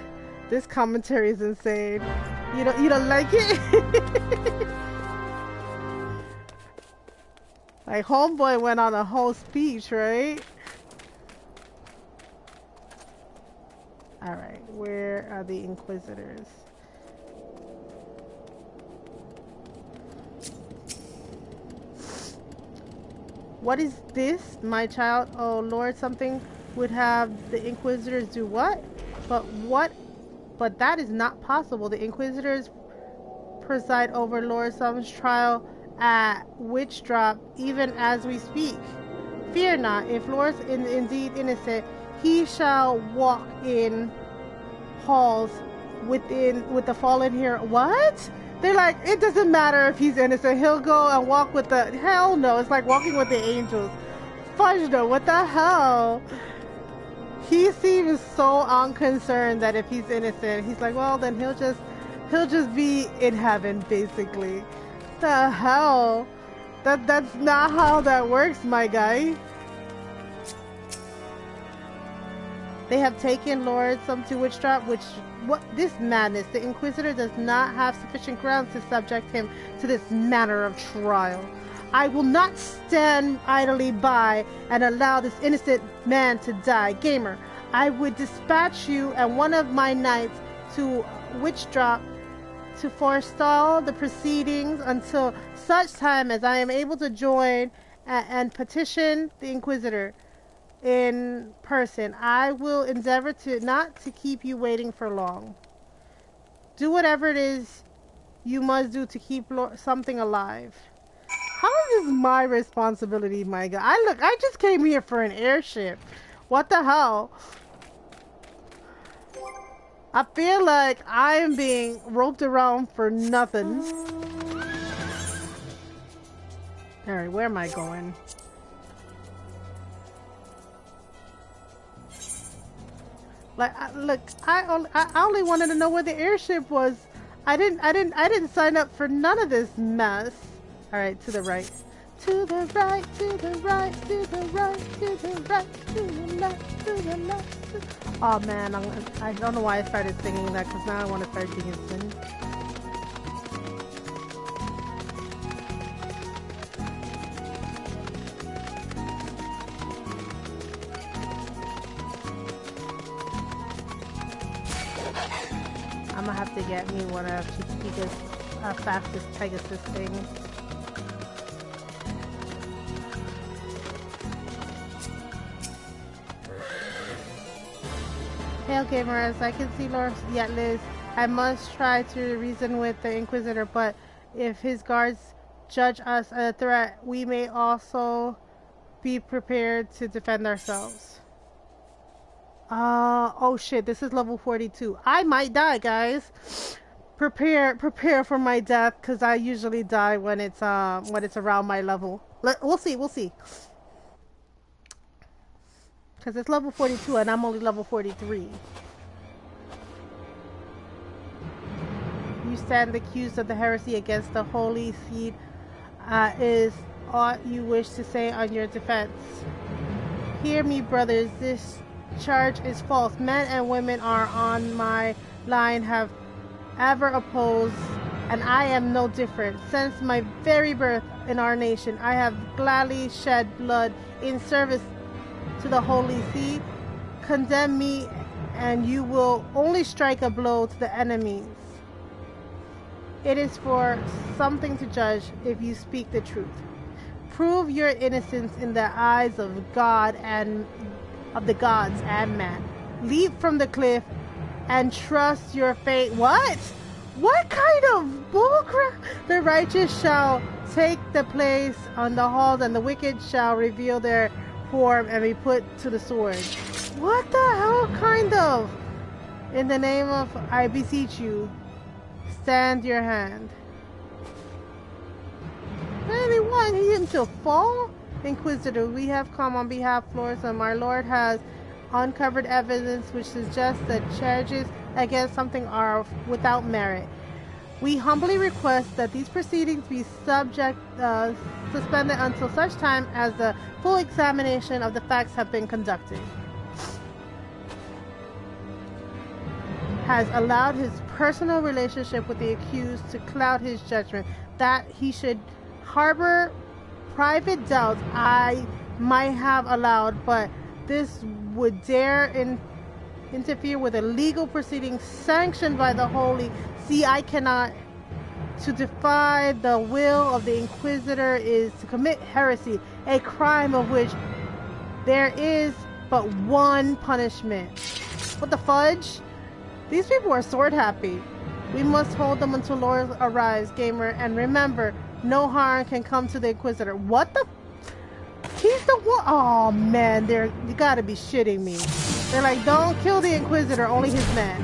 This commentary is insane. You don't like it? Like, homeboy went on a whole speech, right? Alright, where are the Inquisitors? What is this, my child? Oh Lord, something would have the Inquisitors do what? But that is not possible. The Inquisitors preside over Lord Sum's trial at Witch Drop, even as we speak. Fear not, if Lord is indeed innocent, he shall walk in halls with the fallen hero. What? They're like, it doesn't matter if he's innocent, he'll go and walk with the... Hell no, it's like walking with the angels. Fudge no, what the hell? He seems so unconcerned that if he's innocent, he's like, well, then he'll just be in heaven, basically. The hell? That's not how that works, my guy. They have taken Lord some to Witch Drop, what this madness? The Inquisitor does not have sufficient grounds to subject him to this manner of trial. I will not stand idly by and allow this innocent man to die. Gamer, I would dispatch you and one of my knights to Witch Drop to forestall the proceedings until such time as I am able to join and petition the Inquisitor in person. I will endeavor not to keep you waiting for long. Do whatever it is you must do to keep something alive. How is this my responsibility, my guy? I just came here for an airship. What the hell? I feel like I am being roped around for nothing. Alright, where am I going? Like, look, I only wanted to know where the airship was. I didn't sign up for none of this mess. All right, to the right, to the right, to the right, to the right, to the right, to the left, to the left. Oh man, I don't know why I started singing that, because now I want to start dancing. I'm gonna have to get me one of Chiquita's fastest Pegasus things. Hail gamer, as I can see Lord yet Liz, I must try to reason with the Inquisitor, but if his guards judge us a threat, we may also be prepared to defend ourselves. Oh shit, this is level 42. I might die, guys. Prepare for my death, because I usually die when it's around my level. We'll see. Because it's level 42 and I'm only level 43. You stand accused of the heresy against the Holy Seed. Is aught you wish to say on your defense? Hear me, brothers. This charge is false. Men and women are on my line, have ever opposed, and I am no different. Since my very birth in our nation, I have gladly shed blood in service to the Holy See. Condemn me and you will only strike a blow to the enemies. It is for something to judge if you speak the truth. Prove your innocence in the eyes of God and of the gods and man. Leap from the cliff and trust your fate. What? What kind of bullcrap? The righteous shall take the place on the halls, and the wicked shall reveal their form and be put to the sword. What the hell kind of? In the name of, I beseech you, stand your hand. Really, what? He didn't still fall? Inquisitor, we have come on behalf of Florsum. Our Lord has uncovered evidence which suggests that charges against something are without merit. We humbly request that these proceedings be suspended until such time as the full examination of the facts have been conducted. Has allowed his personal relationship with the accused to cloud his judgment, that he should harbor private doubts I might have allowed, but this would dare interfere with a legal proceeding sanctioned by the Holy See. I cannot. To defy the will of the Inquisitor is to commit heresy, a crime of which there is but one punishment. What the fudge? These people are sword happy. We must hold them until Lord arrives, gamer, and remember, no harm can come to the Inquisitor. What the? He's the one. Oh man, you gotta be shitting me. They're like, don't kill the Inquisitor, only his men.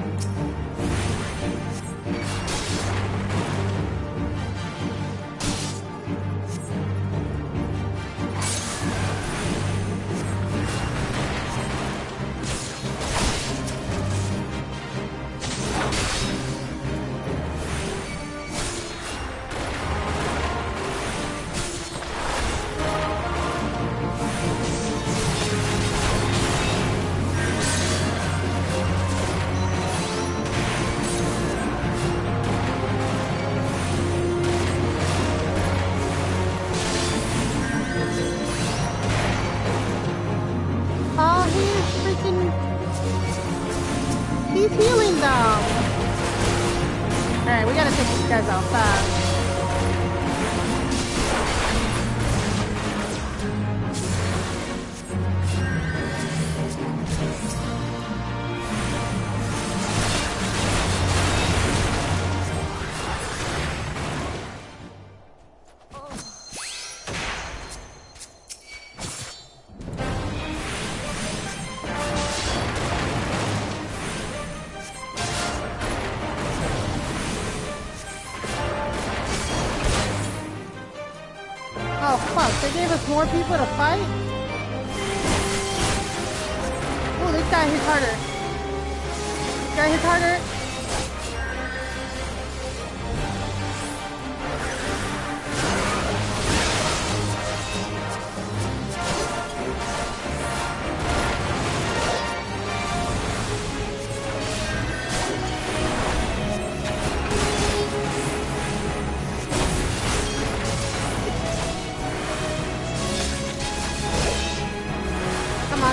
He's healing them. Alright, we gotta take these guys out fast. Oh fuck, they gave us more people to fight? Oh, this guy hits harder. This guy hits harder.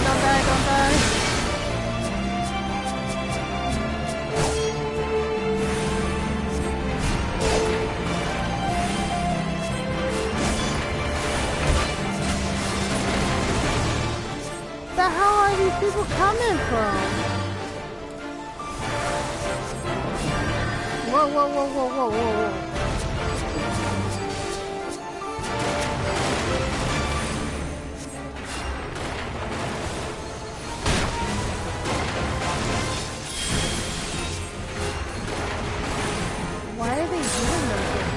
Don't die, don't die. The hell are these people coming from? Whoa, whoa, whoa, whoa, whoa, whoa, whoa. Why are they doing this with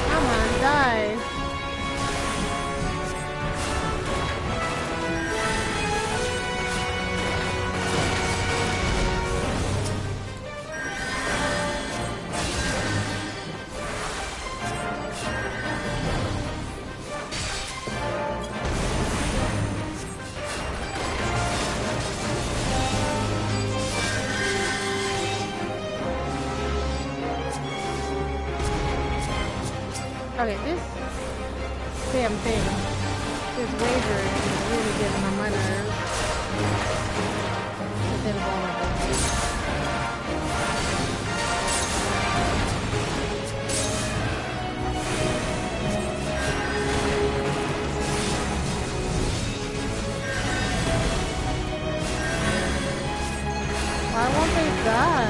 Come on, die. Okay, this damn thing, this waver is really getting on my nerves. It's invulnerable. Why won't they die?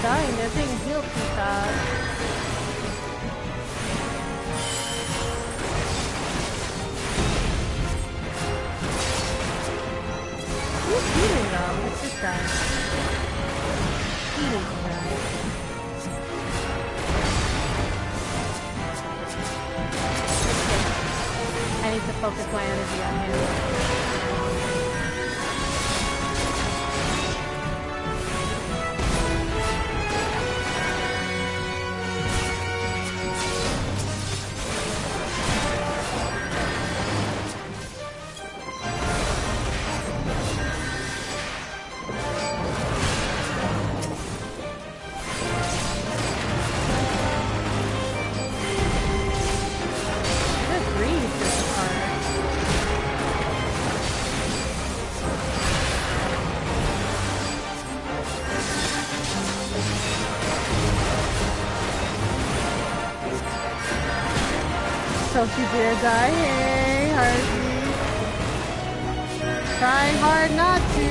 dying. They're being healed too fast. Who's healing though? What's this guy? Healing guy. I need to focus my energy on him. Don't you dare die, hey, Harvey. Trying hard not to.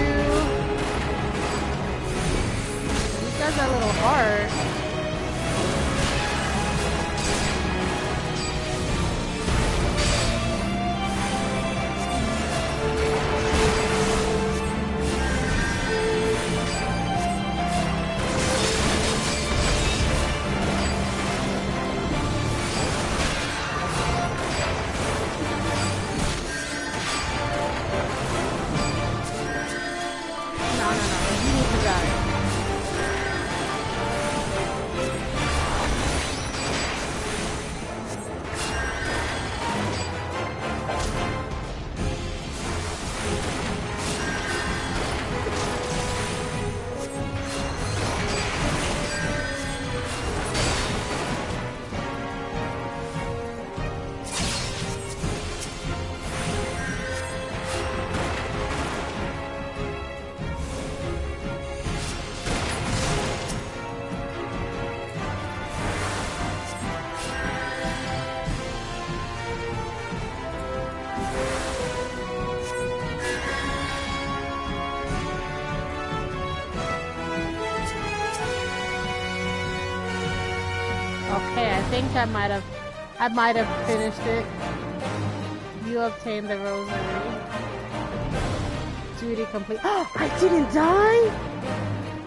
He does that little heart. Okay, I think I might have finished it. You obtained the rosary. Duty complete. Oh, I didn't die?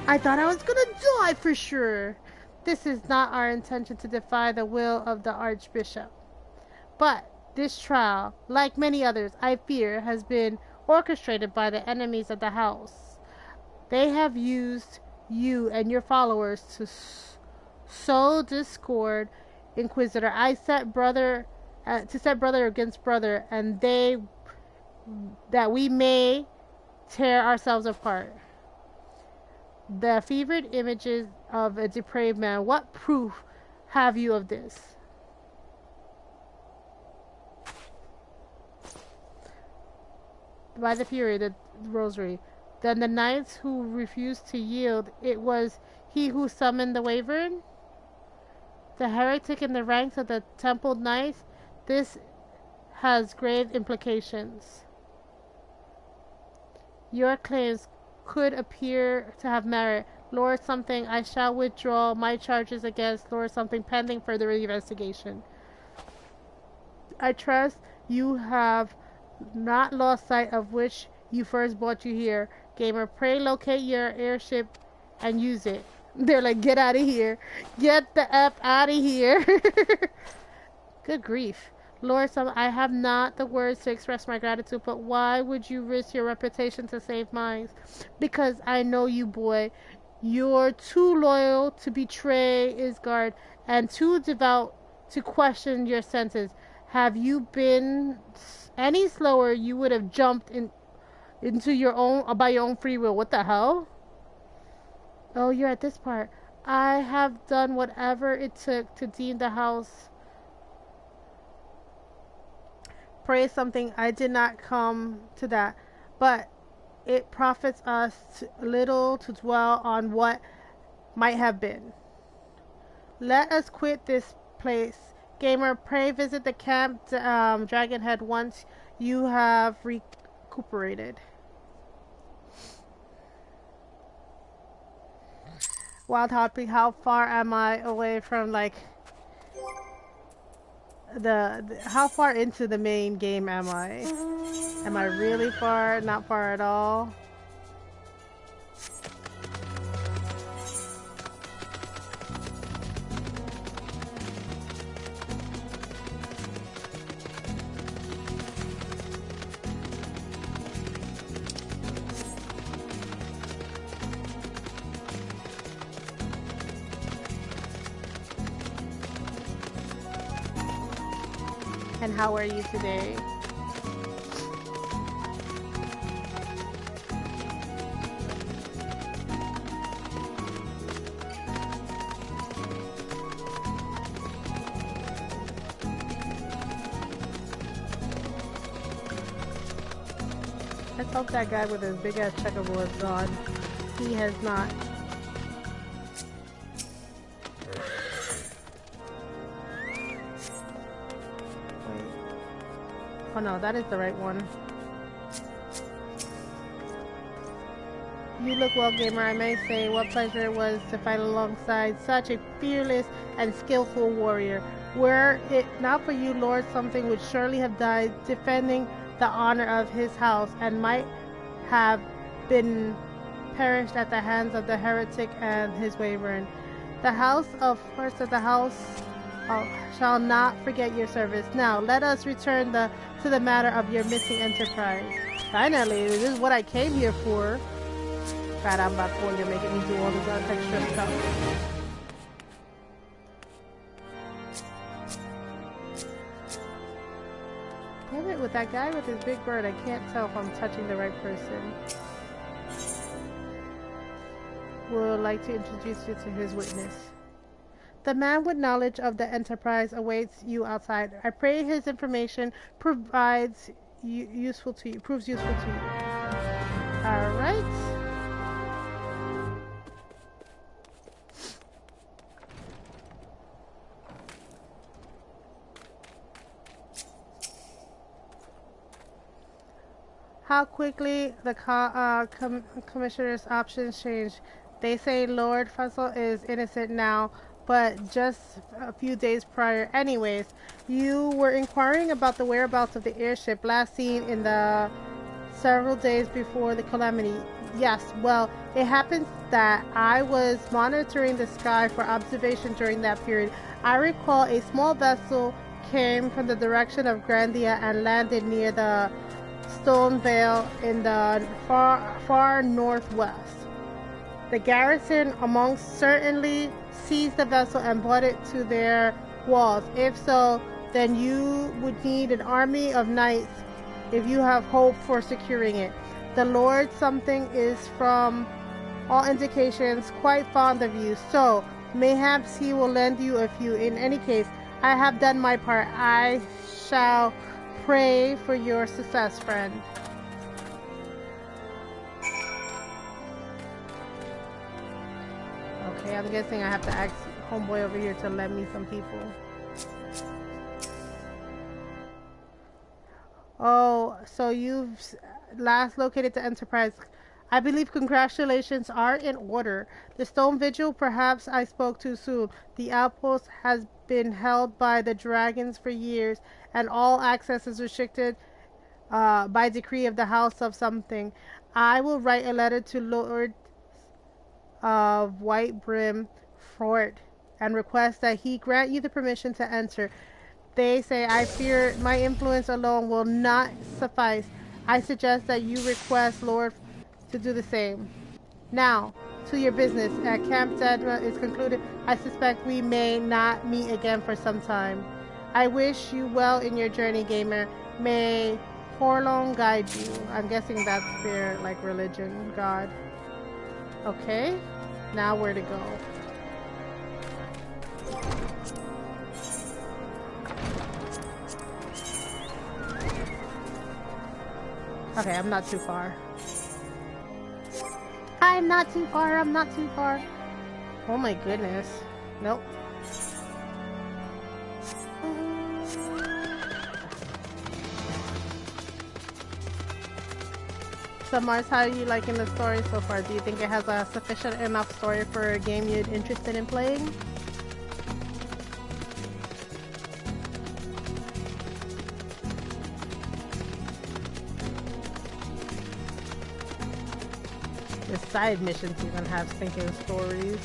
I thought I was gonna die for sure. This is not our intention to defy the will of the Archbishop. But this trial, like many others, I fear, has been orchestrated by the enemies of the house. They have used you and your followers to sow discord, Inquisitor. I set brother to set brother against brother, and that we may tear ourselves apart. The fevered images of a depraved man. What proof have you of this? By the fury, the rosary. Then the knights who refused to yield, it was he who summoned the Wyvern? The heretic in the ranks of the Temple Knights? This has grave implications. Your claims could appear to have merit. Lord Something, I shall withdraw my charges against Lord Something pending further investigation. I trust you have not lost sight of which you first brought you here. Gamer, pray locate your airship and use it. They're like, get out of here. Get the F out of here. Good grief. Lord, I have not the words to express my gratitude, but why would you risk your reputation to save mine? Because I know you, boy. You're too loyal to betray Isgard and too devout to question your senses. Have you been any slower, you would have jumped into your own by your own free will. What the hell? Oh, you're at this part. I have done whatever it took to deem the house. Pray something. I did not come to that, but it profits us little to dwell on what might have been. Let us quit this place. Gamer, pray visit the camp Dragonhead once you have recuperated. Wild topic, how far am I away from like how far into the main game am I? Am I really far? Not far at all? And how are you today? Let's hope that guy with his big ass checkerboard is gone. He has not. Oh no, that is the right one. You look well, gamer, I may say. What pleasure it was to fight alongside such a fearless and skillful warrior. Were it not for you, Lord, something would surely have died defending the honor of his house, and might have been perished at the hands of the heretic and his wyvern. The house of first of the house shall not forget your service. Now let us return to the matter of your missing enterprise. Finally, this is what I came here for. Caramba, coño, you're making me do all this extra stuff. Damn it, with that guy with his big bird, I can't tell if I'm touching the right person. Would like to introduce you to his witness. The man with knowledge of the enterprise awaits you outside. I pray his information proves useful to you. All right. How quickly the commissioner's options change. They say Lord Fussell is innocent now, but just a few days prior. Anyways, you were inquiring about the whereabouts of the airship last seen in the several days before the calamity. Yes, well, it happens that I was monitoring the sky for observation during that period. I recall a small vessel came from the direction of Grandia and landed near the Stone Vale in the far northwest. The garrison amongst certainly seized the vessel and brought it to their walls. If so, then you would need an army of knights if you have hope for securing it. The Lord something is, from all indications, quite fond of you, so mayhaps he will lend you a few. In any case, I have done my part. I shall pray for your success, friend. Okay, I'm guessing I have to ask homeboy over here to lend me some people. Oh, so you've last located the Enterprise. I believe congratulations are in order. The Stone Vigil, perhaps I spoke too soon. The outpost has been held by the dragons for years, and all access is restricted by decree of the House of Something. I will write a letter to Lord of White Brim Fort and request that he grant you the permission to enter. They say I fear my influence alone will not suffice. I suggest that you request Lord to do the same. Now, to your business. Camp Zadra is concluded. I suspect we may not meet again for some time. I wish you well in your journey, gamer. May Horlong guide you. I'm guessing that's their, like, religion, God. Okay, now where to go? Okay, I'm not too far. I'm not too far, I'm not too far. Oh my goodness. Nope. So Mars, how are you liking the story so far? Do you think it has a sufficient enough story for a game you're interested in playing? The side missions even have stinking stories.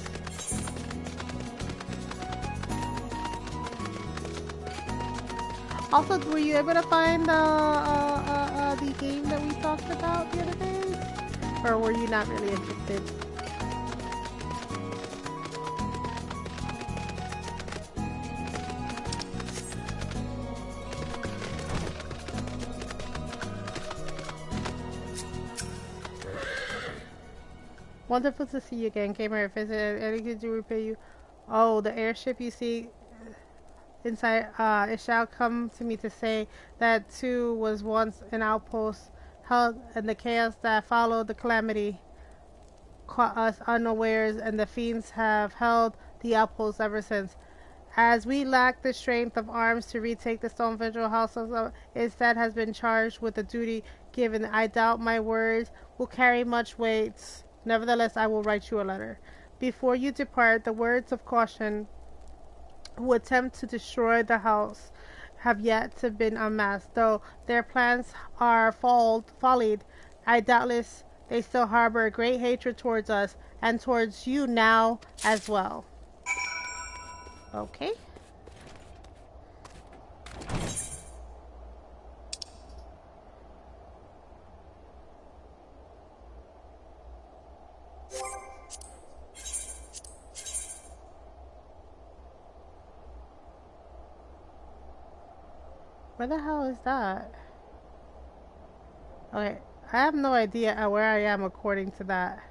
Also, were you able to find the game that we talked about the other day? Or were you not really interested? Wonderful to see you again. Came here to visit. Any could you repay you? Oh, the airship you see inside. It shall come to me to say that too was once an outpost held, and the chaos that followed the calamity caught us unawares, and the fiends have held the outpost ever since. As we lack the strength of arms to retake the stone vigil house, instead has been charged with the duty given. I doubt my words will carry much weight. Nevertheless, I will write you a letter. Before you depart, the words of caution who attempt to destroy the house have yet to been unmasked. Though their plans are follied, I doubtless they still harbor a great hatred towards us and towards you now as well. Okay. Where the hell is that? Okay, I have no idea where I am according to that.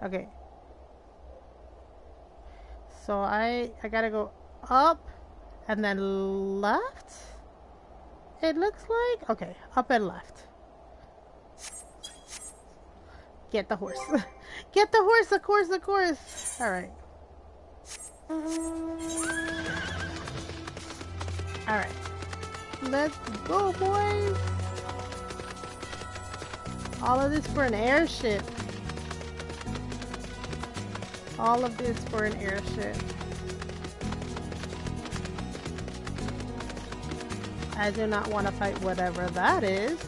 Okay. So I gotta go up and then left? It looks like? Okay, up and left. Get the horse. Get the horse, of course, of course. Alright. Alright. Let's go, boys. All of this for an airship. All of this for an airship. I do not want to fight whatever that is.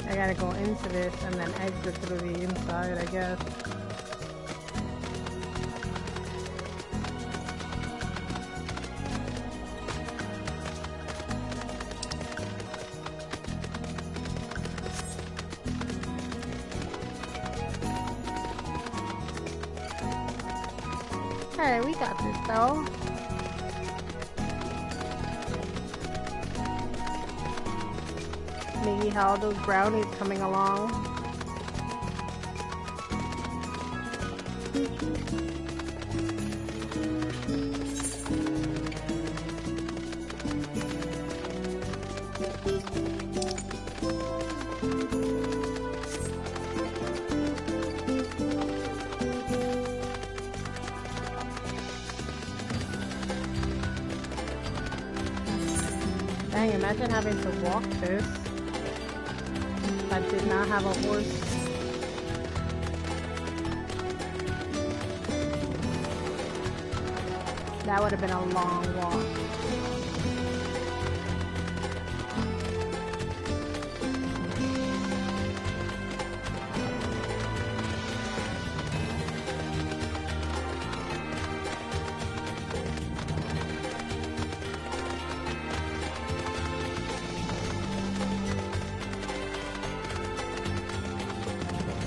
I gotta go into this and then exit through the inside, I guess. Hey, we got this though. Maybe how those brownies coming along. Dang, imagine having to walk this. I did not have a horse. That would have been a long walk.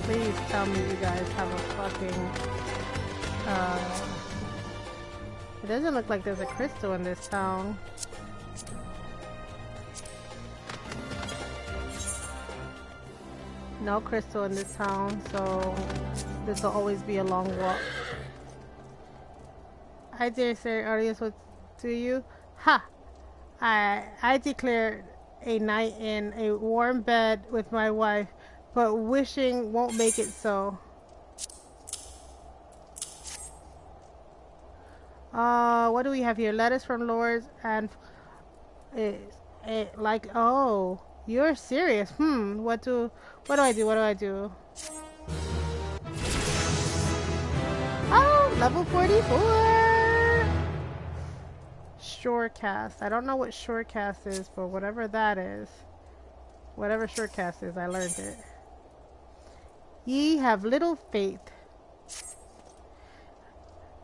Please tell me you guys have a fucking, it doesn't look like there's a crystal in this town. No crystal in this town, so this will always be a long walk. I dare say audience Do you? Ha! I declare a night in a warm bed with my wife, but wishing won't make it so. What do we have here? Letters from lords and like, oh, you're serious. What do I do? What do I do? Oh, level 44. Shorecast. I don't know what shorecast is, but whatever that is, whatever shorecast is, I learned it. Ye have little faith.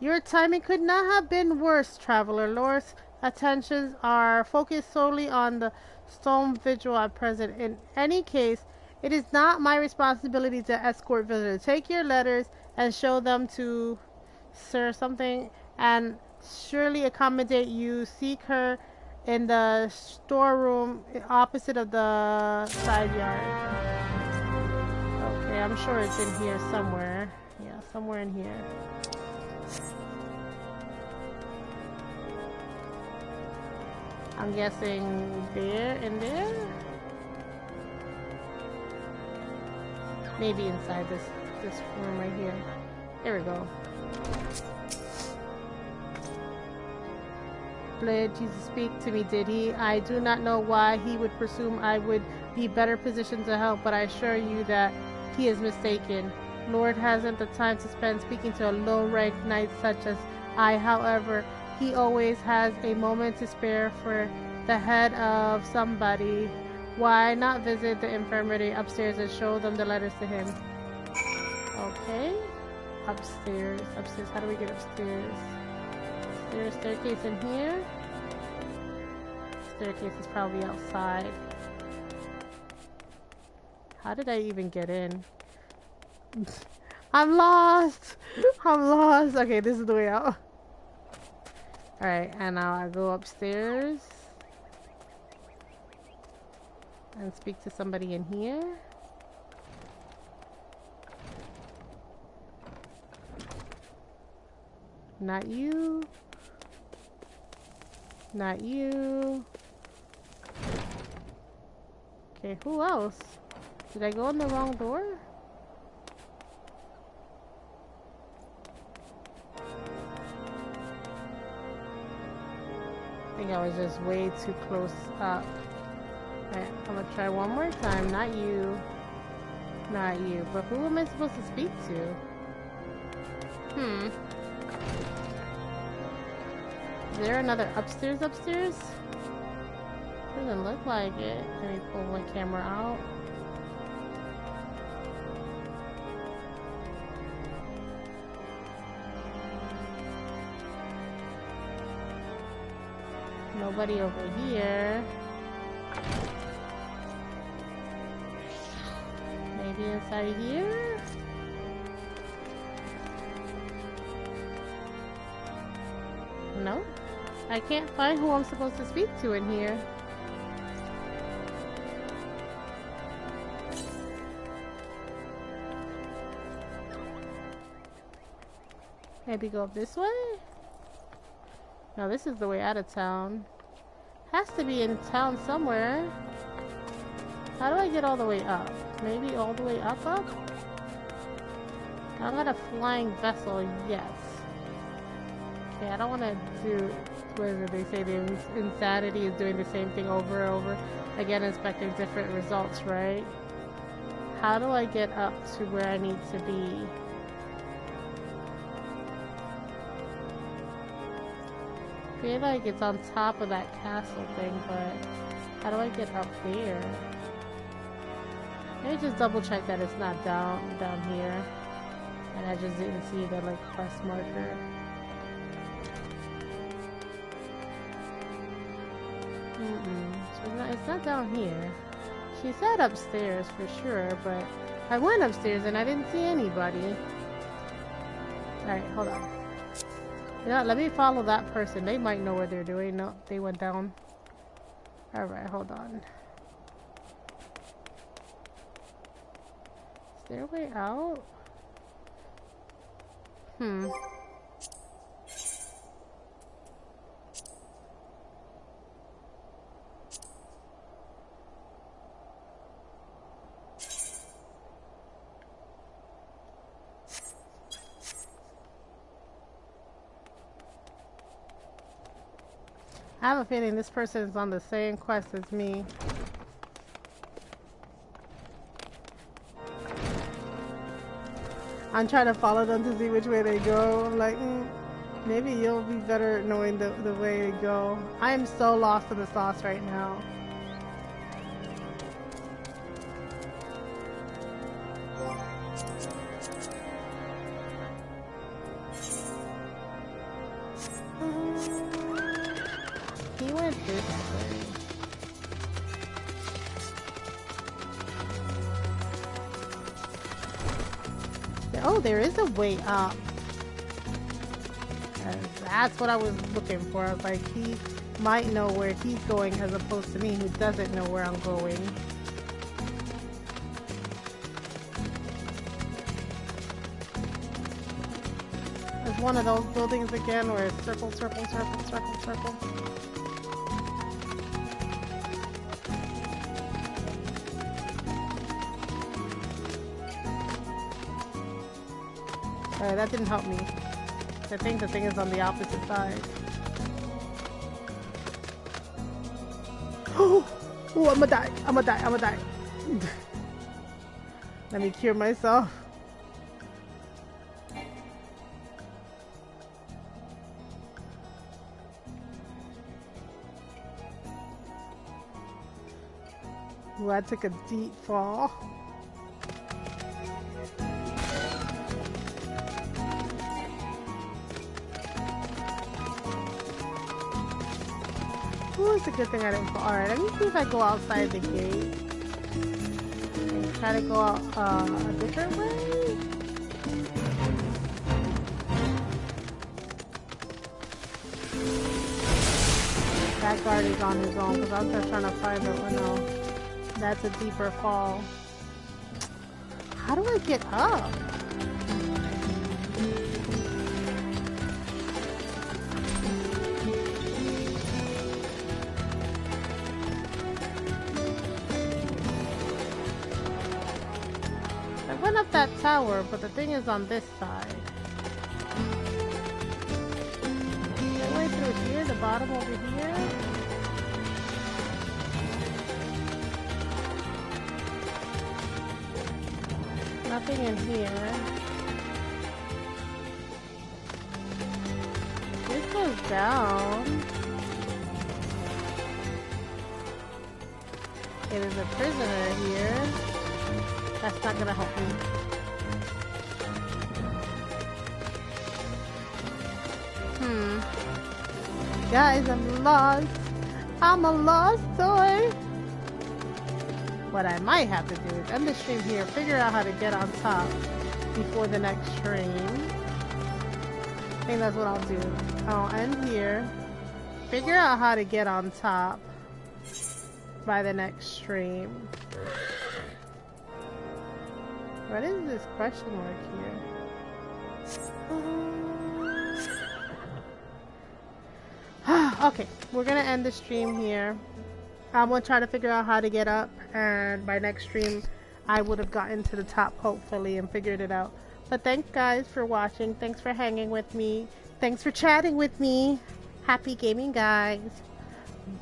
Your timing could not have been worse, traveler. Lord's attentions are focused solely on the stone vigil at present. In any case, it is not my responsibility to escort visitors. Take your letters and show them to Sir something, and surely accommodate you. Seek her in the storeroom opposite of the side yard. Okay, I'm sure it's in here somewhere. Yeah, somewhere in here. I'm guessing there, in there? Maybe inside this room right here. There we go. Did Jesus speak to me, did he? I do not know why he would presume I would be better positioned to help, but I assure you that he is mistaken. Lord hasn't the time to spend speaking to a low-ranked knight such as I. However, he always has a moment to spare for the head of somebody. Why not visit the infirmary upstairs and show them the letters to him? Okay. Upstairs. Upstairs. How do we get upstairs? Is there a staircase in here? Staircase is probably outside. How did I even get in? I'm lost! I'm lost! Okay, this is the way out. Alright, and now I go upstairs and speak to somebody in here. Not you. Not you. Okay, who else? Did I go in the wrong door? I think I was just way too close up. Alright, I'm gonna try one more time. Not you. Not you. But who am I supposed to speak to? Is there another upstairs? Doesn't look like it. Let me pull my camera out. Nobody over here. Maybe inside here? No? I can't find who I'm supposed to speak to in here. Maybe go up this way? No, this is the way out of town. Has to be in town somewhere. How do I get all the way up? Maybe all the way up? I'm at a flying vessel, yes. Okay, I don't want to do... What is it? They say the insanity is doing the same thing over and over again, expecting different results, right? How do I get up to where I need to be? I feel like it's on top of that castle thing, but how do I get up there? Let me just double check that it's not down here, and I just didn't see the like quest marker. So it's not down here. She said upstairs for sure, but I went upstairs and I didn't see anybody. Alright, hold on. You know what, let me follow that person. They might know what they're doing. No, they went down. Alright, hold on. Is there a way out? I have a feeling this person is on the same quest as me. I'm trying to follow them to see which way they go. I'm like, maybe you'll be better knowing the way to go. I am so lost in the sauce right now. He went this way. Oh, there is a way up. And that's what I was looking for. I was like, he might know where he's going as opposed to me who doesn't know where I'm going. There's one of those buildings again where it's circle, circle, circle, circle, circle. Alright, that didn't help me. I think the thing is on the opposite side. Oh, I'm gonna die. I'm gonna die. I'm gonna die. Let me cure myself. Ooh, I took a deep fall. It's a good thing I didn't fall. Alright, let me see if I go outside the gate and try to go out a different way. That guard is on his own because I was just trying to find it. Oh no, that's a deeper fall. How do I get up? Up that tower, but the thing is on this side. The way through here, the bottom over here. Nothing in here. This goes down. Okay, there's a prisoner here. That's not gonna help me. Guys, I'm lost. I'm a lost toy. What I might have to do is end the stream here, figure out how to get on top before the next stream. I think that's what I'll do. I'll end here, figure out how to get on top by the next stream. What is this question mark here? Okay, we're gonna end the stream here. I'm gonna try to figure out how to get up, and by next stream I would have gotten to the top hopefully and figured it out. But thanks guys for watching. Thanks for hanging with me. Thanks for chatting with me. Happy gaming, guys.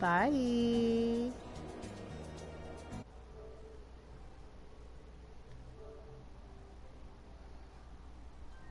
Bye.